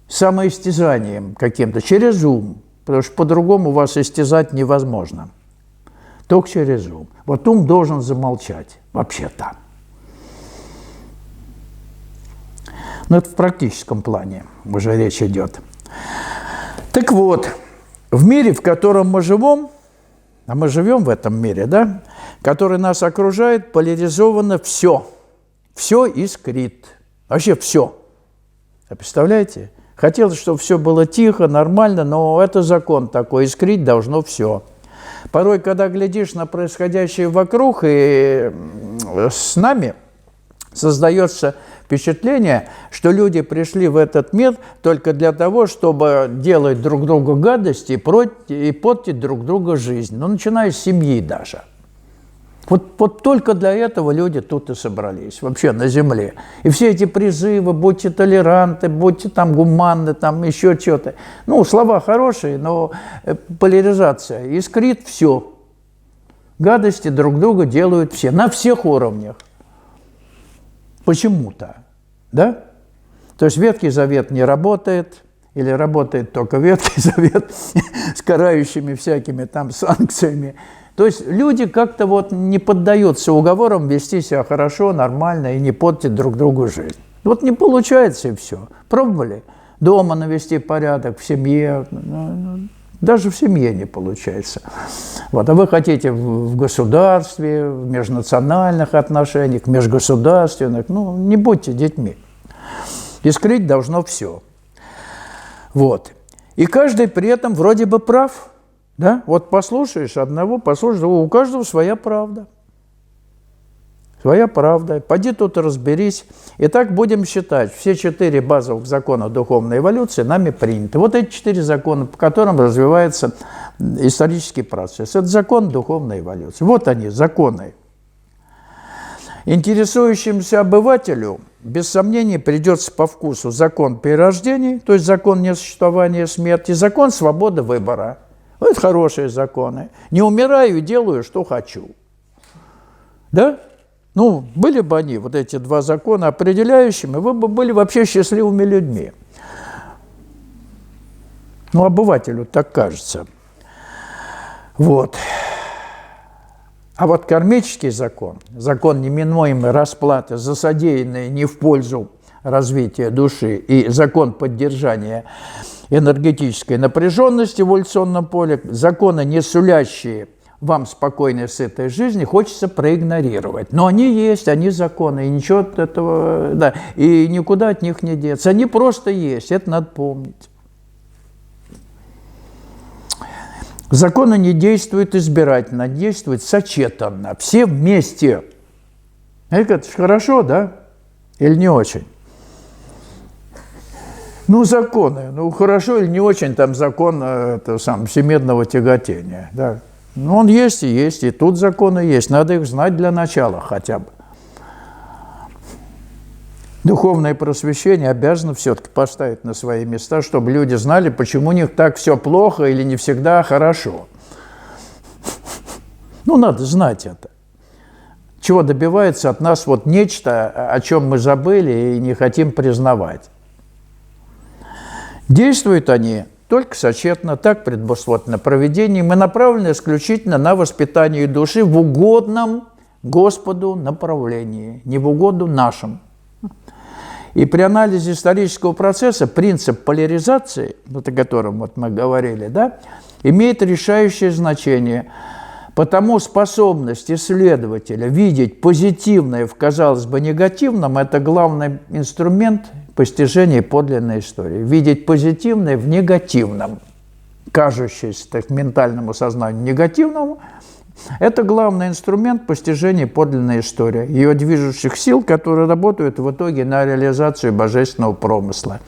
Самоистязанием каким-то, через ум, потому что по-другому вас истязать невозможно. Только через ум. Вот ум должен замолчать, вообще-то. Но это в практическом плане уже речь идет. Так вот, в мире, в котором мы живем, а мы живем в этом мире, да, который нас окружает, поляризовано все. Все искрит. Вообще все. А представляете? Хотелось, чтобы все было тихо, нормально, но это закон такой. Искрить должно все. Порой, когда глядишь на происходящее вокруг, и с нами создается впечатление, что люди пришли в этот мир только для того, чтобы делать друг другу гадости и портить друг другу жизнь. Ну, начиная с семьи даже. Вот только для этого люди тут и собрались, вообще на земле. И все эти призывы, будьте толеранты, будьте там гуманны, там еще что-то. Ну, слова хорошие, но поляризация. Искрит все. Гадости друг друга делают все, на всех уровнях. Почему-то, да? То есть Ветхий Завет не работает, или работает только Ветхий Завет с карающими всякими там санкциями. То есть люди как-то вот не поддаются уговорам вести себя хорошо, нормально и не портить друг другу жизнь. Вот не получается, и все. Пробовали дома навести порядок, в семье, даже в семье не получается. Вот. А вы хотите в государстве, в межнациональных отношениях, межгосударственных, ну, не будьте детьми. Искрить должно все. Вот. И каждый при этом вроде бы прав. Да? Вот послушаешь одного, послушаешь, у каждого своя правда. Своя правда. Пойди тут и разберись. И так будем считать. Все 4 базовых закона духовной эволюции нами приняты. Вот эти 4 закона, по которым развивается исторический процесс. Это закон духовной эволюции. Вот они, законы. Интересующемуся обывателю, без сомнений, придется по вкусу закон перерождений, то есть закон несуществования смерти, закон свободы выбора. Это хорошие законы. Не умираю, делаю, что хочу. Да? Ну, были бы они, вот эти 2 закона, определяющими, вы бы были вообще счастливыми людьми. Ну, обывателю так кажется. Вот. А вот кармический закон, закон неминуемой расплаты за содеянное не в пользу развития души и закон поддержания энергетической напряженности в эволюционном поле, законы, не сулящие вам спокойной, сытой жизни, хочется проигнорировать. Но они есть, они законы, и ничего от этого, да, и никуда от них не деться. Они просто есть, это надо помнить. Законы не действуют избирательно, действуют сочетанно, все вместе. Это же хорошо, да? Или не очень? Ну, законы. Ну, хорошо или не очень, там закон всемирного тяготения. Да. Ну, он есть, и тут законы есть. Надо их знать для начала хотя бы. Духовное просвещение обязано все-таки поставить на свои места, чтобы люди знали, почему у них так все плохо или не всегда хорошо. Ну, надо знать это. Чего добивается от нас вот нечто, о чем мы забыли и не хотим признавать. Действуют они только сочетно, так предусмотрено провидением и направлены исключительно на воспитание души в угодном Господу направлении, не в угоду нашим. И при анализе исторического процесса принцип поляризации, вот о котором вот мы говорили, да, имеет решающее значение. Потому способность исследователя видеть позитивное в, казалось бы, негативном – это главный инструмент постижения подлинной истории. Видеть позитивное в негативном, кажущееся так, ментальному сознанию негативному – это главный инструмент постижения подлинной истории, ее движущих сил, которые работают в итоге на реализацию божественного промысла.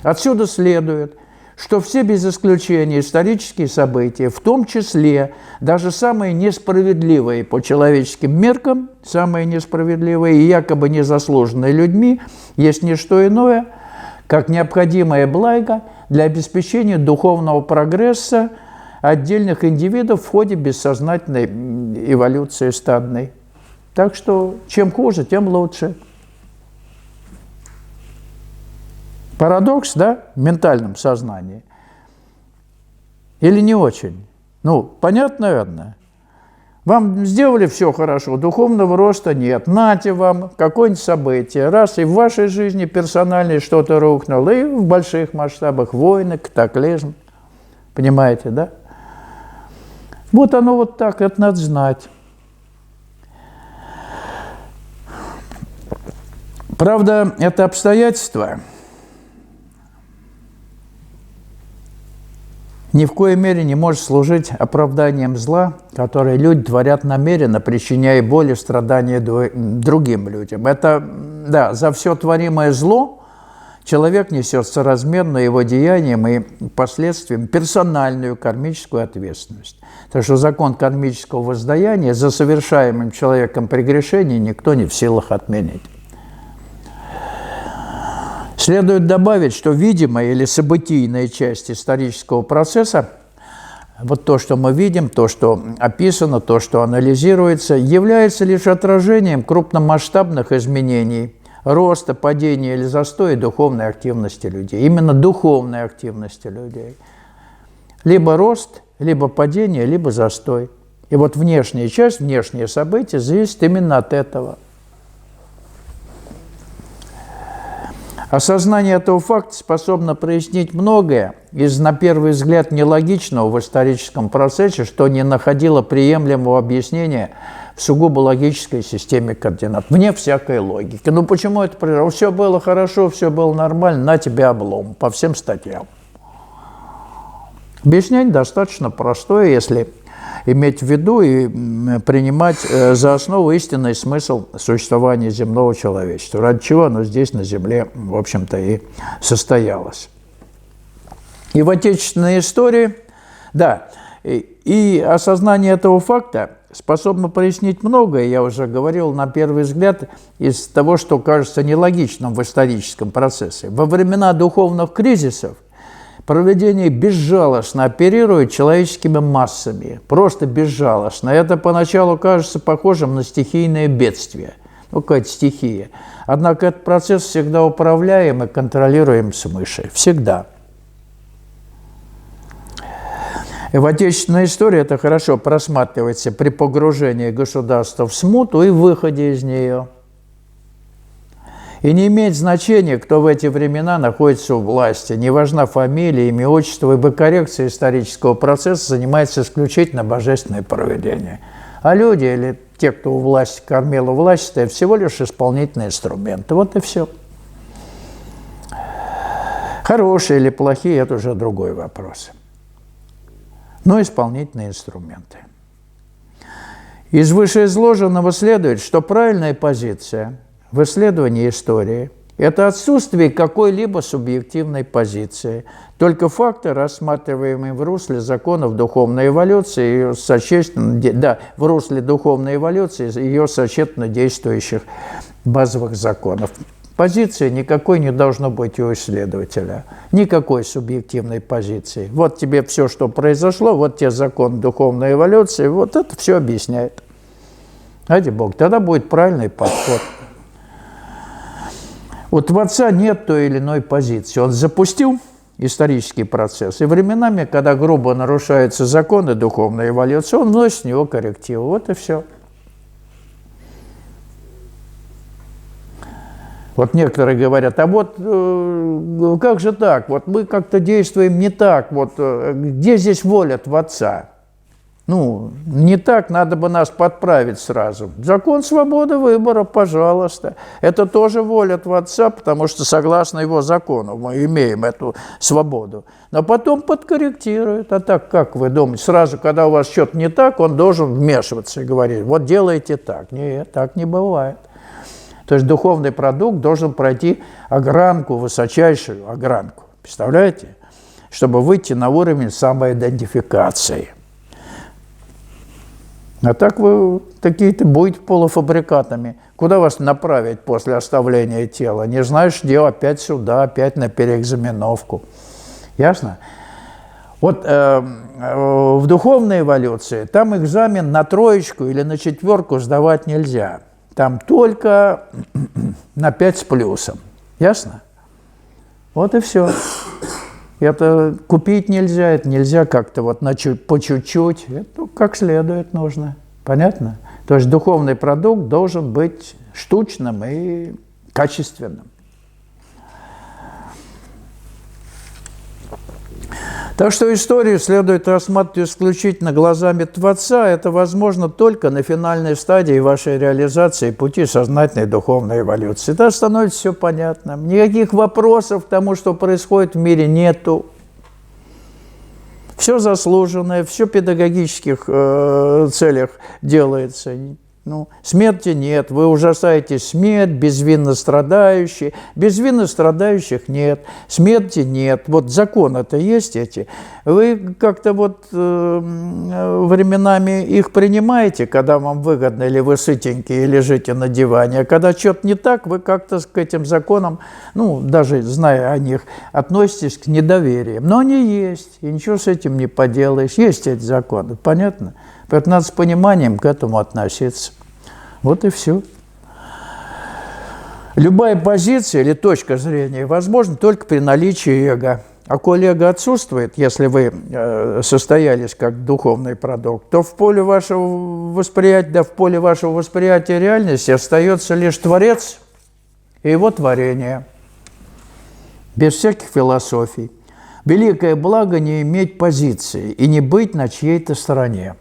Отсюда следует, что все без исключения исторические события, в том числе даже самые несправедливые по человеческим меркам, самые несправедливые и якобы незаслуженные людьми, есть не что иное, как необходимое благо для обеспечения духовного прогресса отдельных индивидов в ходе бессознательной эволюции стадной. Так что чем хуже, тем лучше. Парадокс, да, в ментальном сознании? Или не очень? Ну, понятно, наверное. Вам сделали все хорошо, духовного роста нет. Нате вам какое-нибудь событие. Раз, и в вашей жизни персональной что-то рухнуло, и в больших масштабах войны, катаклизм. Понимаете, да? Вот оно вот так, это надо знать. Правда, это обстоятельство ни в коей мере не может служить оправданием зла, которое люди творят намеренно, причиняя боль и страдания другим людям. Это, да, за все творимое зло человек несет соразмерно его деяниям и последствиям персональную кармическую ответственность. Так что закон кармического воздаяния за совершаемым человеком прегрешение никто не в силах отменить. Следует добавить, что видимая или событийная часть исторического процесса, вот то, что мы видим, то, что описано, то, что анализируется, является лишь отражением крупномасштабных изменений, роста, падения или застоя духовной активности людей. Именно духовной активности людей. Либо рост, либо падение, либо застой. И вот внешняя часть, внешние события зависят именно от этого. Осознание этого факта способно прояснить многое из, на первый взгляд, нелогичного в историческом процессе, что не находило приемлемого объяснения в сугубо логической системе координат, вне всякой логики. Ну почему это произошло? Все было хорошо, все было нормально, на тебе облом по всем статьям. Объяснение достаточно простое, если иметь в виду и принимать за основу истинный смысл существования земного человечества, ради чего оно здесь, на Земле, в общем-то, и состоялось. И в отечественной истории, да, и осознание этого факта способно прояснить многое, я уже говорил, на первый взгляд, из того, что кажется нелогичным в историческом процессе. Во времена духовных кризисов провидение безжалостно оперирует человеческими массами, просто безжалостно. Это поначалу кажется похожим на стихийное бедствие, ну, какая-то стихия. Однако этот процесс всегда управляем и контролируем свыше. Всегда. И в отечественной истории это хорошо просматривается при погружении государства в смуту и выходе из нее. И не имеет значения, кто в эти времена находится у власти. Не важна фамилия, имя, отчество, ибо коррекция исторического процесса занимается исключительно божественное провидение. А люди или те, кто у власти, кормила власть, это всего лишь исполнительные инструменты. Вот и все. Хорошие или плохие – это уже другой вопрос. Но исполнительные инструменты. Из вышеизложенного следует, что правильная позиция в исследовании истории – это отсутствие какой-либо субъективной позиции, только факты, рассматриваемые в русле законов духовной эволюции, в русле духовной эволюции ее сочетанно действующих базовых законов. Позиции никакой не должно быть у исследователя, никакой субъективной позиции. Вот тебе все, что произошло, вот тебе закон духовной эволюции, вот это все объясняет. Ради Бога, тогда будет правильный подход. У Творца нет той или иной позиции. Он запустил исторический процесс, и временами, когда грубо нарушаются законы духовной эволюции, он вносит в него коррективы. Вот и все. Вот некоторые говорят, а вот как же так? Вот мы как-то действуем не так. Вот где здесь воля Творца? Ну, не так, надо бы нас подправить сразу. Закон свободы выбора, пожалуйста. Это тоже воля Творца, потому что согласно его закону мы имеем эту свободу. Но потом подкорректирует. А так, как вы думаете, сразу, когда у вас что-то не так, он должен вмешиваться и говорить, вот делайте так. Нет, так не бывает. То есть духовный продукт должен пройти огранку, высочайшую огранку. Представляете? Чтобы выйти на уровень самоидентификации. А так вы такие-то будете полуфабрикатами. Куда вас направить после оставления тела? Не знаешь, где, опять сюда, опять на переэкзаменовку. Ясно? Вот в духовной эволюции там экзамен на 3 или на 4 сдавать нельзя. Там только на 5 с плюсом. Ясно? Вот и все. Это купить нельзя, это нельзя как-то вот по чуть-чуть. Это как следует нужно. Понятно? То есть духовный продукт должен быть штучным и качественным. Так что историю следует рассматривать исключительно глазами Творца. Это возможно только на финальной стадии вашей реализации пути сознательной духовной эволюции. Тогда становится все понятно. Никаких вопросов к тому, что происходит в мире, нету. Все заслуженное, все в педагогических целях делается. Ну, смерти нет, вы ужасаетесь смерть, безвинно страдающие. Безвинно страдающих нет, смерти нет. Вот законы-то есть эти. Вы как-то вот временами их принимаете, когда вам выгодно, или вы сытенькие, и лежите на диване. А когда что-то не так, вы как-то к этим законам, ну, даже зная о них, относитесь к недоверием. Но они есть, и ничего с этим не поделаешь. Есть эти законы, понятно? Поэтому надо с пониманием к этому относиться. Вот и все. Любая позиция или точка зрения возможна только при наличии эго. А коли эго отсутствует, если вы состоялись как духовный продукт, то в поле вашего восприятия, в поле вашего восприятия реальности остается лишь Творец и его творение. Без всяких философий. Великое благо не иметь позиции и не быть на чьей-то стороне.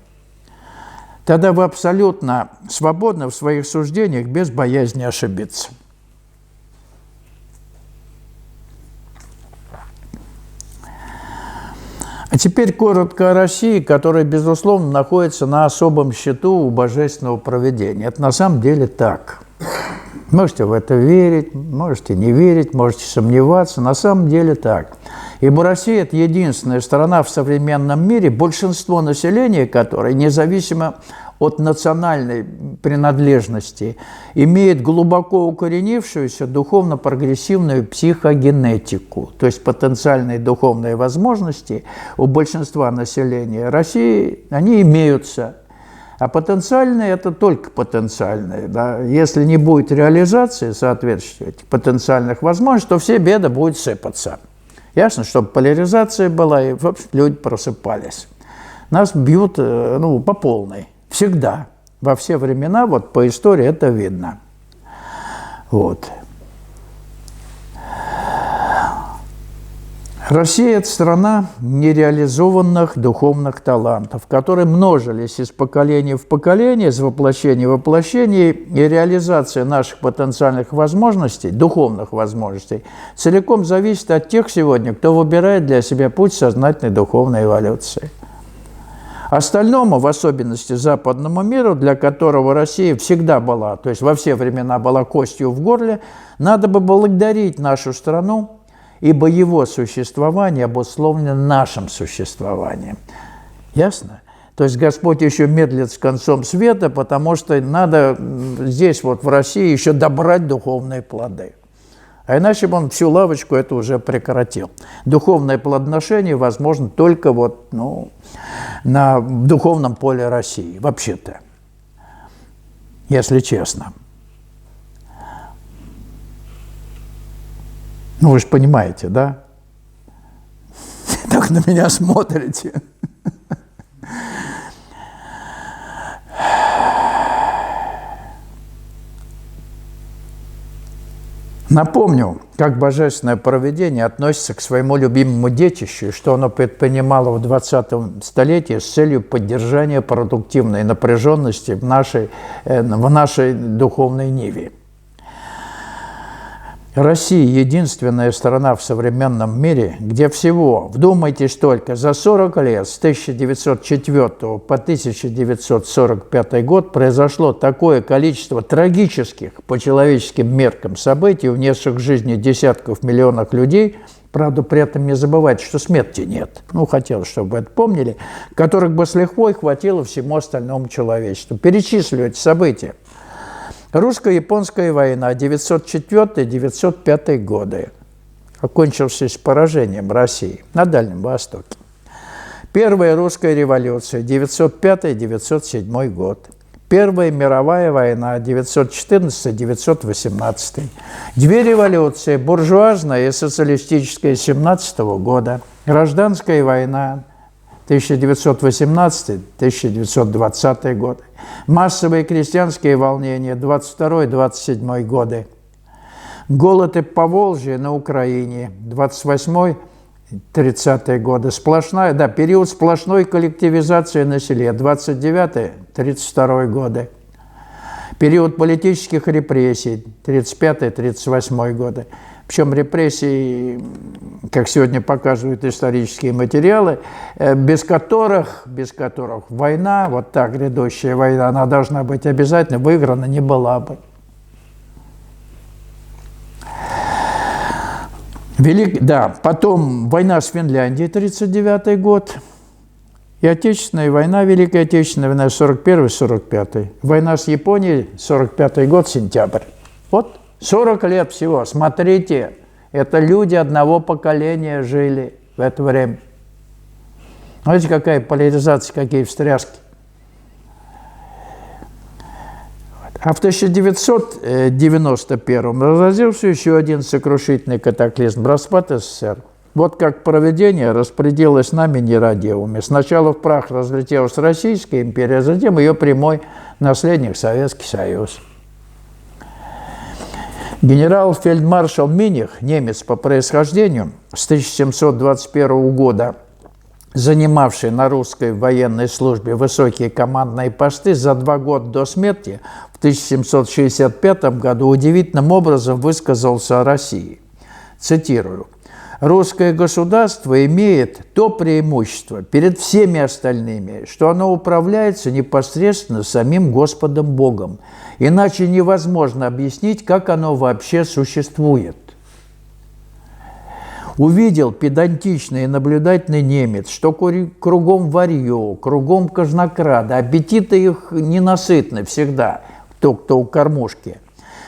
Тогда вы абсолютно свободны в своих суждениях без боязни ошибиться. А теперь коротко о России, которая, безусловно, находится на особом счету у божественного провидения. Это на самом деле так. Можете в это верить, можете не верить, можете сомневаться. На самом деле так. Ибо Россия – это единственная страна в современном мире, большинство населения которой, независимо от национальной принадлежности, имеет глубоко укоренившуюся духовно-прогрессивную психогенетику, то есть потенциальные духовные возможности у большинства населения России, они имеются. А потенциальные – это только потенциальные. Да? Если не будет реализации соответствующих этих потенциальных возможностей, то все беды будут сыпаться. Ясно, чтобы поляризация была, и вообще люди просыпались. Нас бьют по полной. Всегда. Во все времена, вот по истории это видно. Вот. Россия – это страна нереализованных духовных талантов, которые множились из поколения в поколение, из воплощения в воплощение, и реализация наших потенциальных возможностей, духовных возможностей, целиком зависит от тех сегодня, кто выбирает для себя путь сознательной духовной эволюции. Остальному, в особенности западному миру, для которого Россия всегда была, то есть во все времена была костью в горле, надо бы благодарить нашу страну, ибо его существование обусловлено нашим существованием. Ясно? То есть Господь еще медлит с концом света, потому что надо здесь, вот в России, еще добрать духовные плоды. А иначе бы он всю лавочку это уже прекратил. Духовное плодоношение возможно только на духовном поле России, вообще-то, если честно. Ну, вы же понимаете, да? Так на меня смотрите. Напомню, как божественное провидение относится к своему любимому детищу, и что оно предпринимало в 20 столетии с целью поддержания продуктивной напряженности в нашей духовной ниве. Россия – единственная страна в современном мире, где всего, вдумайтесь только, за 40 лет, с 1904 по 1945 год, произошло такое количество трагических по человеческим меркам событий, унесших жизни десятков миллионов людей, Правда, при этом не забывайте, что смерти нет. Ну, хотелось, чтобы вы это помнили. Которых бы с лихвой хватило всему остальному человечеству. Перечислю эти события. Русско-японская война 904-905 годы, окончившись поражением России на Дальнем Востоке. Первая русская революция 905-907 год. Первая мировая война 914-918. Две революции, буржуазная и социалистическая 17 года. Гражданская война 1918-1920 годы. Массовые крестьянские волнения 22-27 годы. Голод и Поволжье на Украине 28-30 годы. Период сплошной коллективизации на селе 29-32 годы. Период политических репрессий 35-38 годы. Причем репрессии, как сегодня показывают исторические материалы, без которых война, вот та грядущая война, она должна быть обязательно выиграна, не была бы. Потом война с Финляндией, 1939 год, и Отечественная война, Великая Отечественная война, 41-45. Война с Японией, 45 год, сентябрь. Вот 40 лет всего. Смотрите, это люди одного поколения жили в это время. Знаете, какая поляризация, какие встряски. А в 1991 разразился еще один сокрушительный катаклизм – распад СССР. Вот как провидение распорядилось нами нерадивыми. Сначала в прах разлетелась Российская империя, а затем ее прямой наследник Советский Союз. Генерал-фельдмаршал Миних, немец по происхождению, с 1721 года, занимавший на русской военной службе высокие командные посты, за 2 года до смерти в 1765 году удивительным образом высказался о России. Цитирую. «Русское государство имеет то преимущество перед всеми остальными, что оно управляется непосредственно самим Господом Богом. Иначе невозможно объяснить, как оно вообще существует». Увидел педантичный и наблюдательный немец, что кругом варьё, кругом казнокрады, аппетиты их ненасытны всегда, кто у кормушки.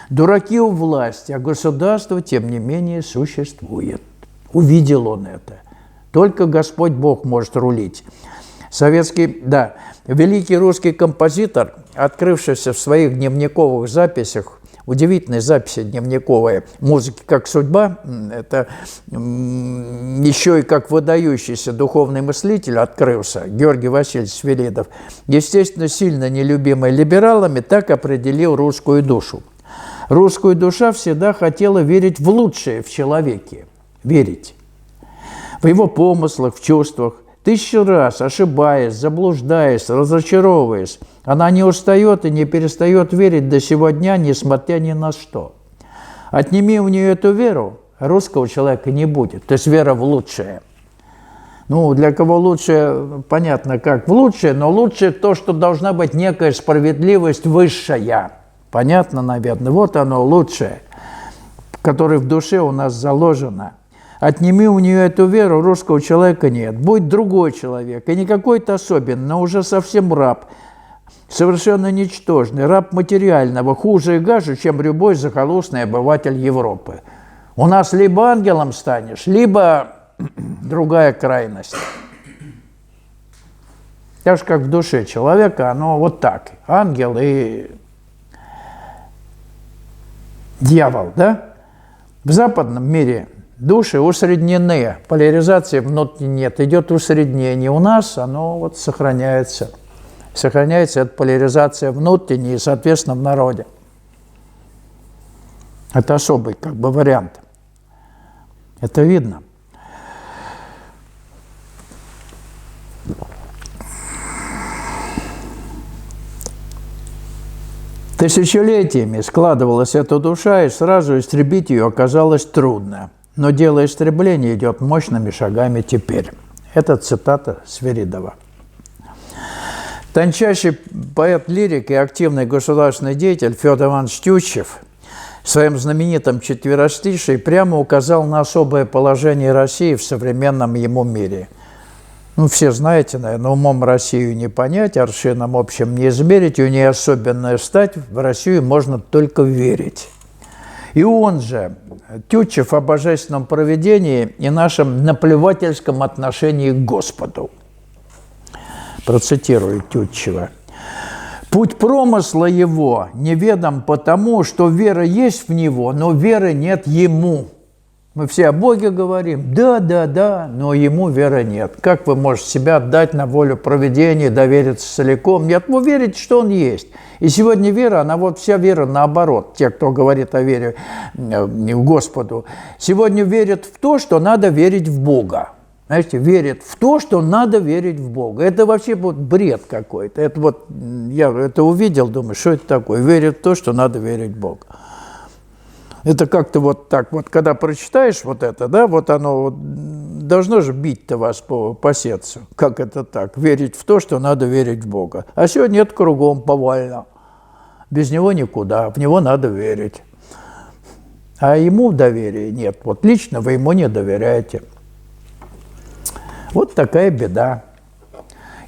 Дураки у власти, а государство, тем не менее, существует. Увидел он это. Только Господь Бог может рулить. Великий русский композитор, открывшийся в своих дневниковых записях, удивительные записи дневниковые, «Музыки как судьба», это еще и как выдающийся духовный мыслитель открылся, Георгий Васильевич Свиридов, естественно, сильно нелюбимый либералами, так определил русскую душу. Русская душа всегда хотела верить в лучшее в человеке, верить в его помыслах, в чувствах. 1000 раз ошибаясь, заблуждаясь, разочаровываясь, она не устает и не перестает верить до сего дня, несмотря ни на что. Отними у нее эту веру, русского человека не будет, то есть вера в лучшее. Ну, для кого лучшее, понятно, как в лучшее, но лучшее то, что должна быть некая справедливость высшая. Понятно, наверное, вот оно лучшее, которое в душе у нас заложено. Отними у нее эту веру, русского человека нет. Будь другой человек, и не какой-то особенный, но уже совсем раб, совершенно ничтожный, раб материального, хуже и гаже, чем любой захолустный обыватель Европы. У нас либо ангелом станешь, либо другая крайность. Так же, как в душе человека, оно вот так. Ангел и дьявол, да? В западном мире души усреднены, поляризации внутри нет, идет усреднение. У нас оно вот сохраняется. Сохраняется эта поляризация внутренняя и, соответственно, в народе. Это особый как бы вариант. Это видно. Тысячелетиями складывалась эта душа, и сразу истребить ее оказалось трудно. Но дело истребления идет мощными шагами теперь. Это цитата Свиридова. Тончайший поэт-лирик и активный государственный деятель Федор Иванович Тютчев в своем знаменитом четверостишии прямо указал на особое положение России в современном ему мире. Ну, все знаете, наверное, умом Россию не понять, аршином общим не измерить, у нее особенная стать, в Россию можно только верить. И он же, Тютчев, о божественном провидении и нашем наплевательском отношении к Господу. Процитирую Тютчева. «Путь промысла его неведом потому, что вера есть в него, но веры нет ему». Мы все о Боге говорим, да, но ему веры нет. Как вы можете себя отдать на волю провидения, довериться целиком? Нет, вы верите, что он есть. И сегодня вера, она вот вся вера наоборот, те, кто говорит о вере в Господу, сегодня верят в то, что надо верить в Бога. Знаете, верят в то, что надо верить в Бога. Это вообще вот бред какой-то. Это вот, я это увидел, думаю, что это такое? Верят в то, что надо верить в Бога. Это как-то вот так, вот когда прочитаешь вот это, да, вот оно вот, должно же бить-то вас по сердцу. Как это так? Верить в то, что надо верить в Бога. А сегодня это кругом повально. Без него никуда, в него надо верить. А ему доверия нет. Вот лично вы ему не доверяете. Вот такая беда.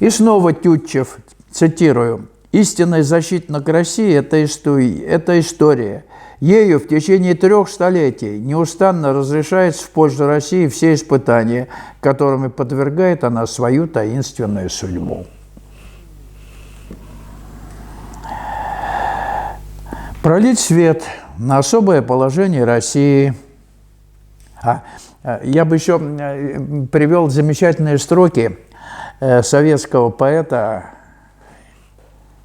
И снова Тютчев, цитирую, «Истинный защитник России – это история. Ею в течение 3 столетий неустанно разрешается в пользу России все испытания, которыми подвергает она свою таинственную судьбу». Пролить свет на особое положение России. Я бы еще привел замечательные строки советского поэта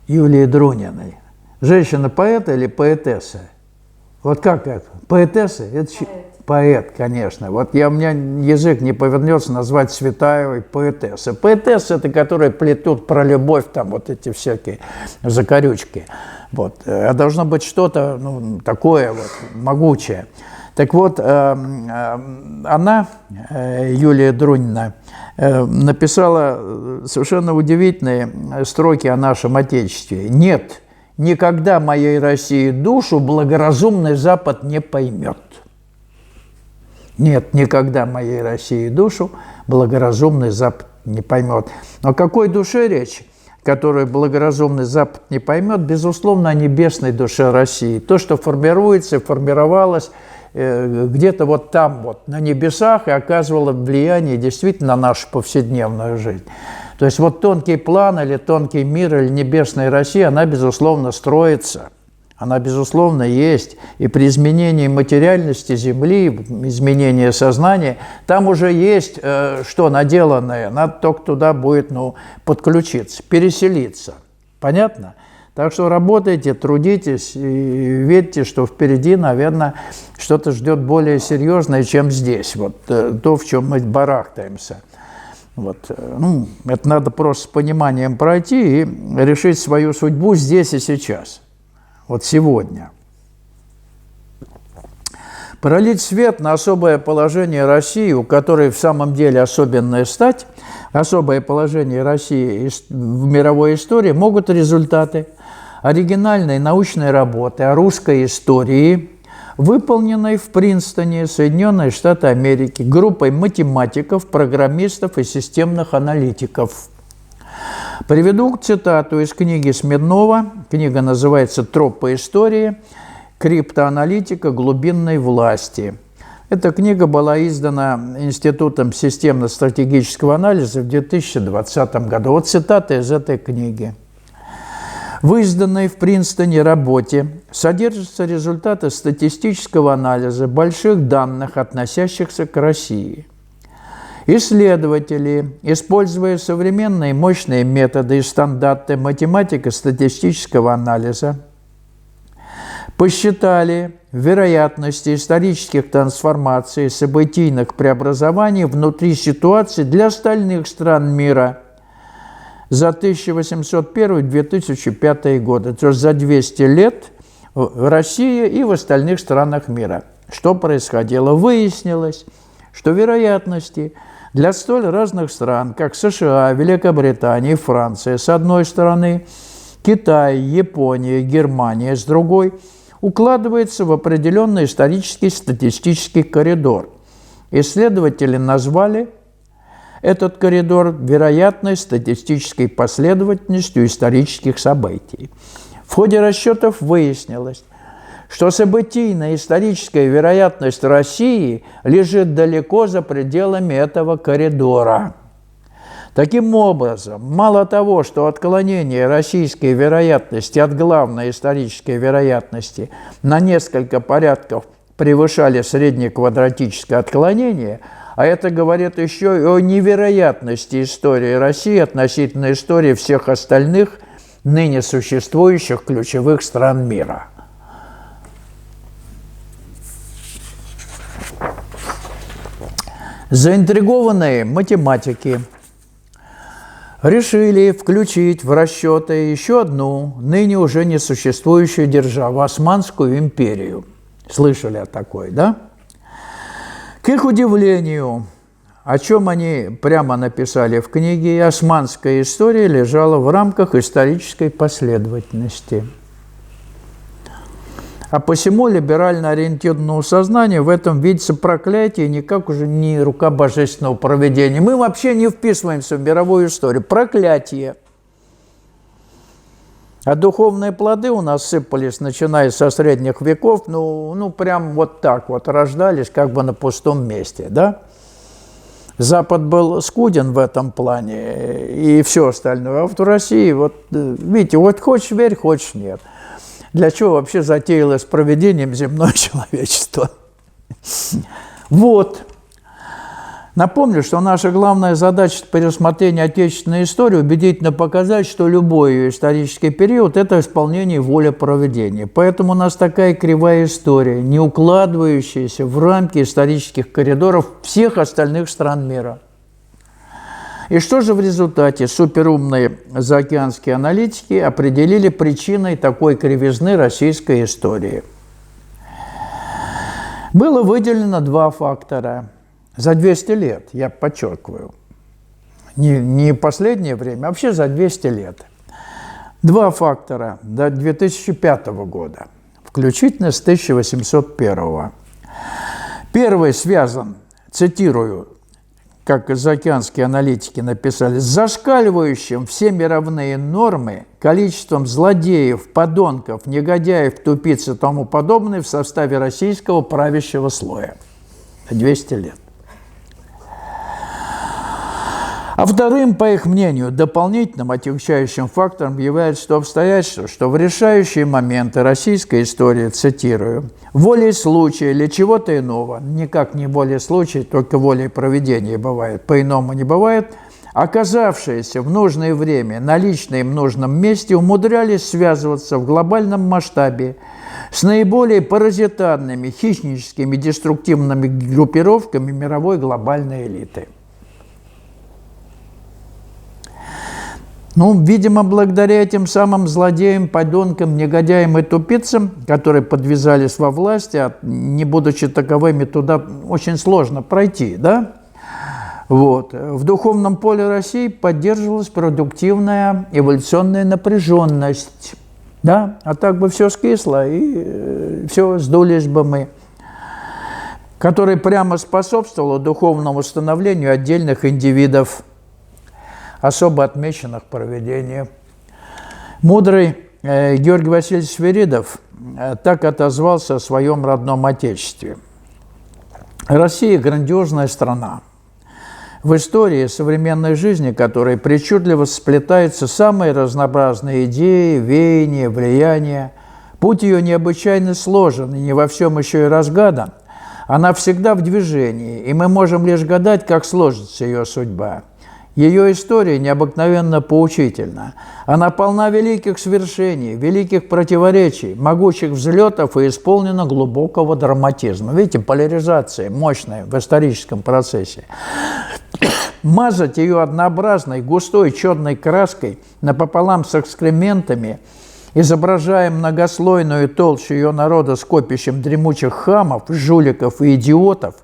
Юлии Друниной. Женщина-поэт или поэтесса? Вот как это? Поэтесса? Это поэт, конечно. Вот у меня язык не повернется назвать Цветаевой поэтессой. Поэтесса – это которые плетут про любовь, там вот эти всякие закорючки. Вот. А должно быть что-то такое вот могучее. Так вот, она, Юлия Друнина, написала совершенно удивительные строки о нашем Отечестве. «Нет, никогда моей России душу благоразумный Запад не поймет». Нет, никогда моей России душу благоразумный Запад не поймет. Но о какой душе речь, которую благоразумный Запад не поймет? Безусловно, о небесной душе России. То, что формируется и формировалось где-то вот там, вот, на небесах, и оказывало влияние действительно на нашу повседневную жизнь. То есть вот тонкий план или тонкий мир или небесная Россия, она, безусловно, строится. Она, безусловно, есть. И при изменении материальности Земли, изменении сознания, там уже есть что наделанное. Надо только туда будет подключиться, переселиться. Понятно? Так что работайте, трудитесь и верьте, что впереди, наверное, что-то ждет более серьезное, чем здесь. Вот то, в чем мы барахтаемся. Вот. Это надо просто с пониманием пройти и решить свою судьбу здесь и сейчас. Вот сегодня. Пролить свет на особое положение России, у которой в самом деле особенная стать, особое положение России в мировой истории, могут результаты оригинальной научной работы о русской истории, выполненной в Принстоне, Соединенные Штаты Америки, группой математиков, программистов и системных аналитиков. Приведу цитату из книги Смирнова. Книга называется «Тропы истории. Криптоаналитика глубинной власти». Эта книга была издана Институтом системно-стратегического анализа в 2020 году. Вот цитата из этой книги. В изданной в Принстоне работе содержатся результаты статистического анализа больших данных, относящихся к России. Исследователи, используя современные мощные методы и стандарты математико-статистического анализа, посчитали вероятности исторических трансформаций, событийных преобразований внутри ситуации для остальных стран мира за 1801-2005 годы, то есть за 200 лет в России и в остальных странах мира. Что происходило? Выяснилось, что вероятности для столь разных стран, как США, Великобритания и Франция, с одной стороны, Китай, Япония, Германия, с другой, укладывается в определенный исторический статистический коридор. Исследователи назвали этот коридор вероятной статистической последовательностью исторических событий. В ходе расчетов выяснилось, что событийная историческая вероятность России лежит далеко за пределами этого коридора. Таким образом, мало того, что отклонение российской вероятности от главной исторической вероятности на несколько порядков превышали среднеквадратическое отклонение, а это говорит еще и о невероятности истории России относительно истории всех остальных ныне существующих ключевых стран мира. Заинтригованные математики решили включить в расчеты еще одну, ныне уже несуществующую державу – Османскую империю. Слышали о такой, да? К их удивлению, о чем они прямо написали в книге, османская история лежала в рамках исторической последовательности. А посему либерально ориентированному сознанию в этом видится проклятие, никак уже не рука божественного провидения. Мы вообще не вписываемся в мировую историю. Проклятие. А духовные плоды у нас сыпались, начиная со средних веков, ну прям вот так вот рождались, как бы на пустом месте, да? Запад был скуден в этом плане и все остальное. А вот в России, вот видите, вот хочешь верь, хочешь нет. Для чего вообще затеялось проведением земное человечество? Вот. Напомню, что наша главная задача при рассмотрении отечественной истории убедительно показать, что любой ее исторический период – это исполнение воли провидения. Поэтому у нас такая кривая история, не укладывающаяся в рамки исторических коридоров всех остальных стран мира. И что же в результате суперумные заокеанские аналитики определили причиной такой кривизны российской истории? Было выделено два фактора. За 200 лет, я подчеркиваю, не последнее время, а вообще за 200 лет. Два фактора до 2005 года, включительно с 1801. Первый связан, цитирую, как заокеанские аналитики написали, с зашкаливающим все мировые нормы количеством злодеев, подонков, негодяев, тупиц и тому подобное в составе российского правящего слоя. 200 лет. А вторым, по их мнению, дополнительным отягчающим фактором является то обстоятельство, что в решающие моменты российской истории, цитирую, волей случая или чего-то иного, никак не волей случая, только волей провидения бывает, по-иному не бывает, оказавшиеся в нужное время, наличные им в нужном месте, умудрялись связываться в глобальном масштабе с наиболее паразитарными, хищническими, деструктивными группировками мировой глобальной элиты. Видимо, благодаря этим самым злодеям, подонкам, негодяям и тупицам, которые подвязались во власти, а не будучи таковыми, туда очень сложно пройти, да? Вот. В духовном поле России поддерживалась продуктивная эволюционная напряженность, да? А так бы все скисло, и все, сдулись бы мы, которая прямо способствовала духовному становлению отдельных индивидов, особо отмеченных провидением. Мудрый Георгий Васильевич Свиридов так отозвался о своем родном отечестве. Россия – грандиозная страна, в истории современной жизни которой причудливо сплетаются самые разнообразные идеи, веяния, влияния. Путь ее необычайно сложен и не во всем еще и разгадан. Она всегда в движении, и мы можем лишь гадать, как сложится ее судьба. Ее история необыкновенно поучительна. Она полна великих свершений, великих противоречий, могучих взлетов и исполнена глубокого драматизма. Видите, поляризация мощная в историческом процессе. Мазать ее однообразной, густой, черной краской напополам с экскрементами, изображая многослойную толщу ее народа скопищем дремучих хамов, жуликов и идиотов,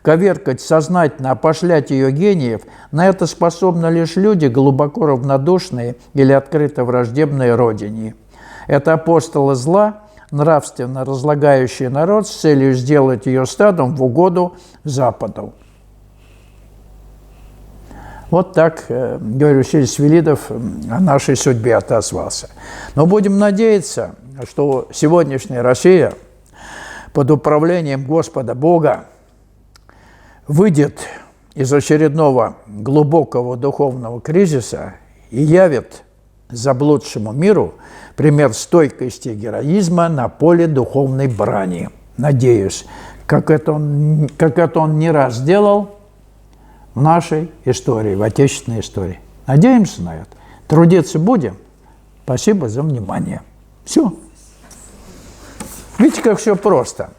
коверкать сознательно, опошлять ее гениев, на это способны лишь люди, глубоко равнодушные или открыто враждебные родине. Это апостолы зла, нравственно разлагающий народ с целью сделать ее стадом в угоду Западу. Вот так, Георгий Васильевич Свиридов о нашей судьбе отозвался. Но будем надеяться, что сегодняшняя Россия под управлением Господа Бога выйдет из очередного глубокого духовного кризиса и явит заблудшему миру пример стойкости и героизма на поле духовной брани. Надеюсь, как это он не раз делал в нашей истории, в отечественной истории. Надеемся на это. Трудиться будем. Спасибо за внимание. Все. Видите, как все просто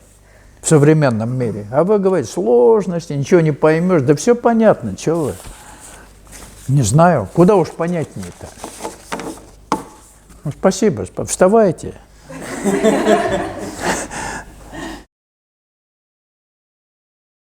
в современном мире. А вы говорите, сложности, ничего не поймешь. Да все понятно, чего вы. Не знаю, куда уж понятнее-то. Ну, спасибо, вставайте.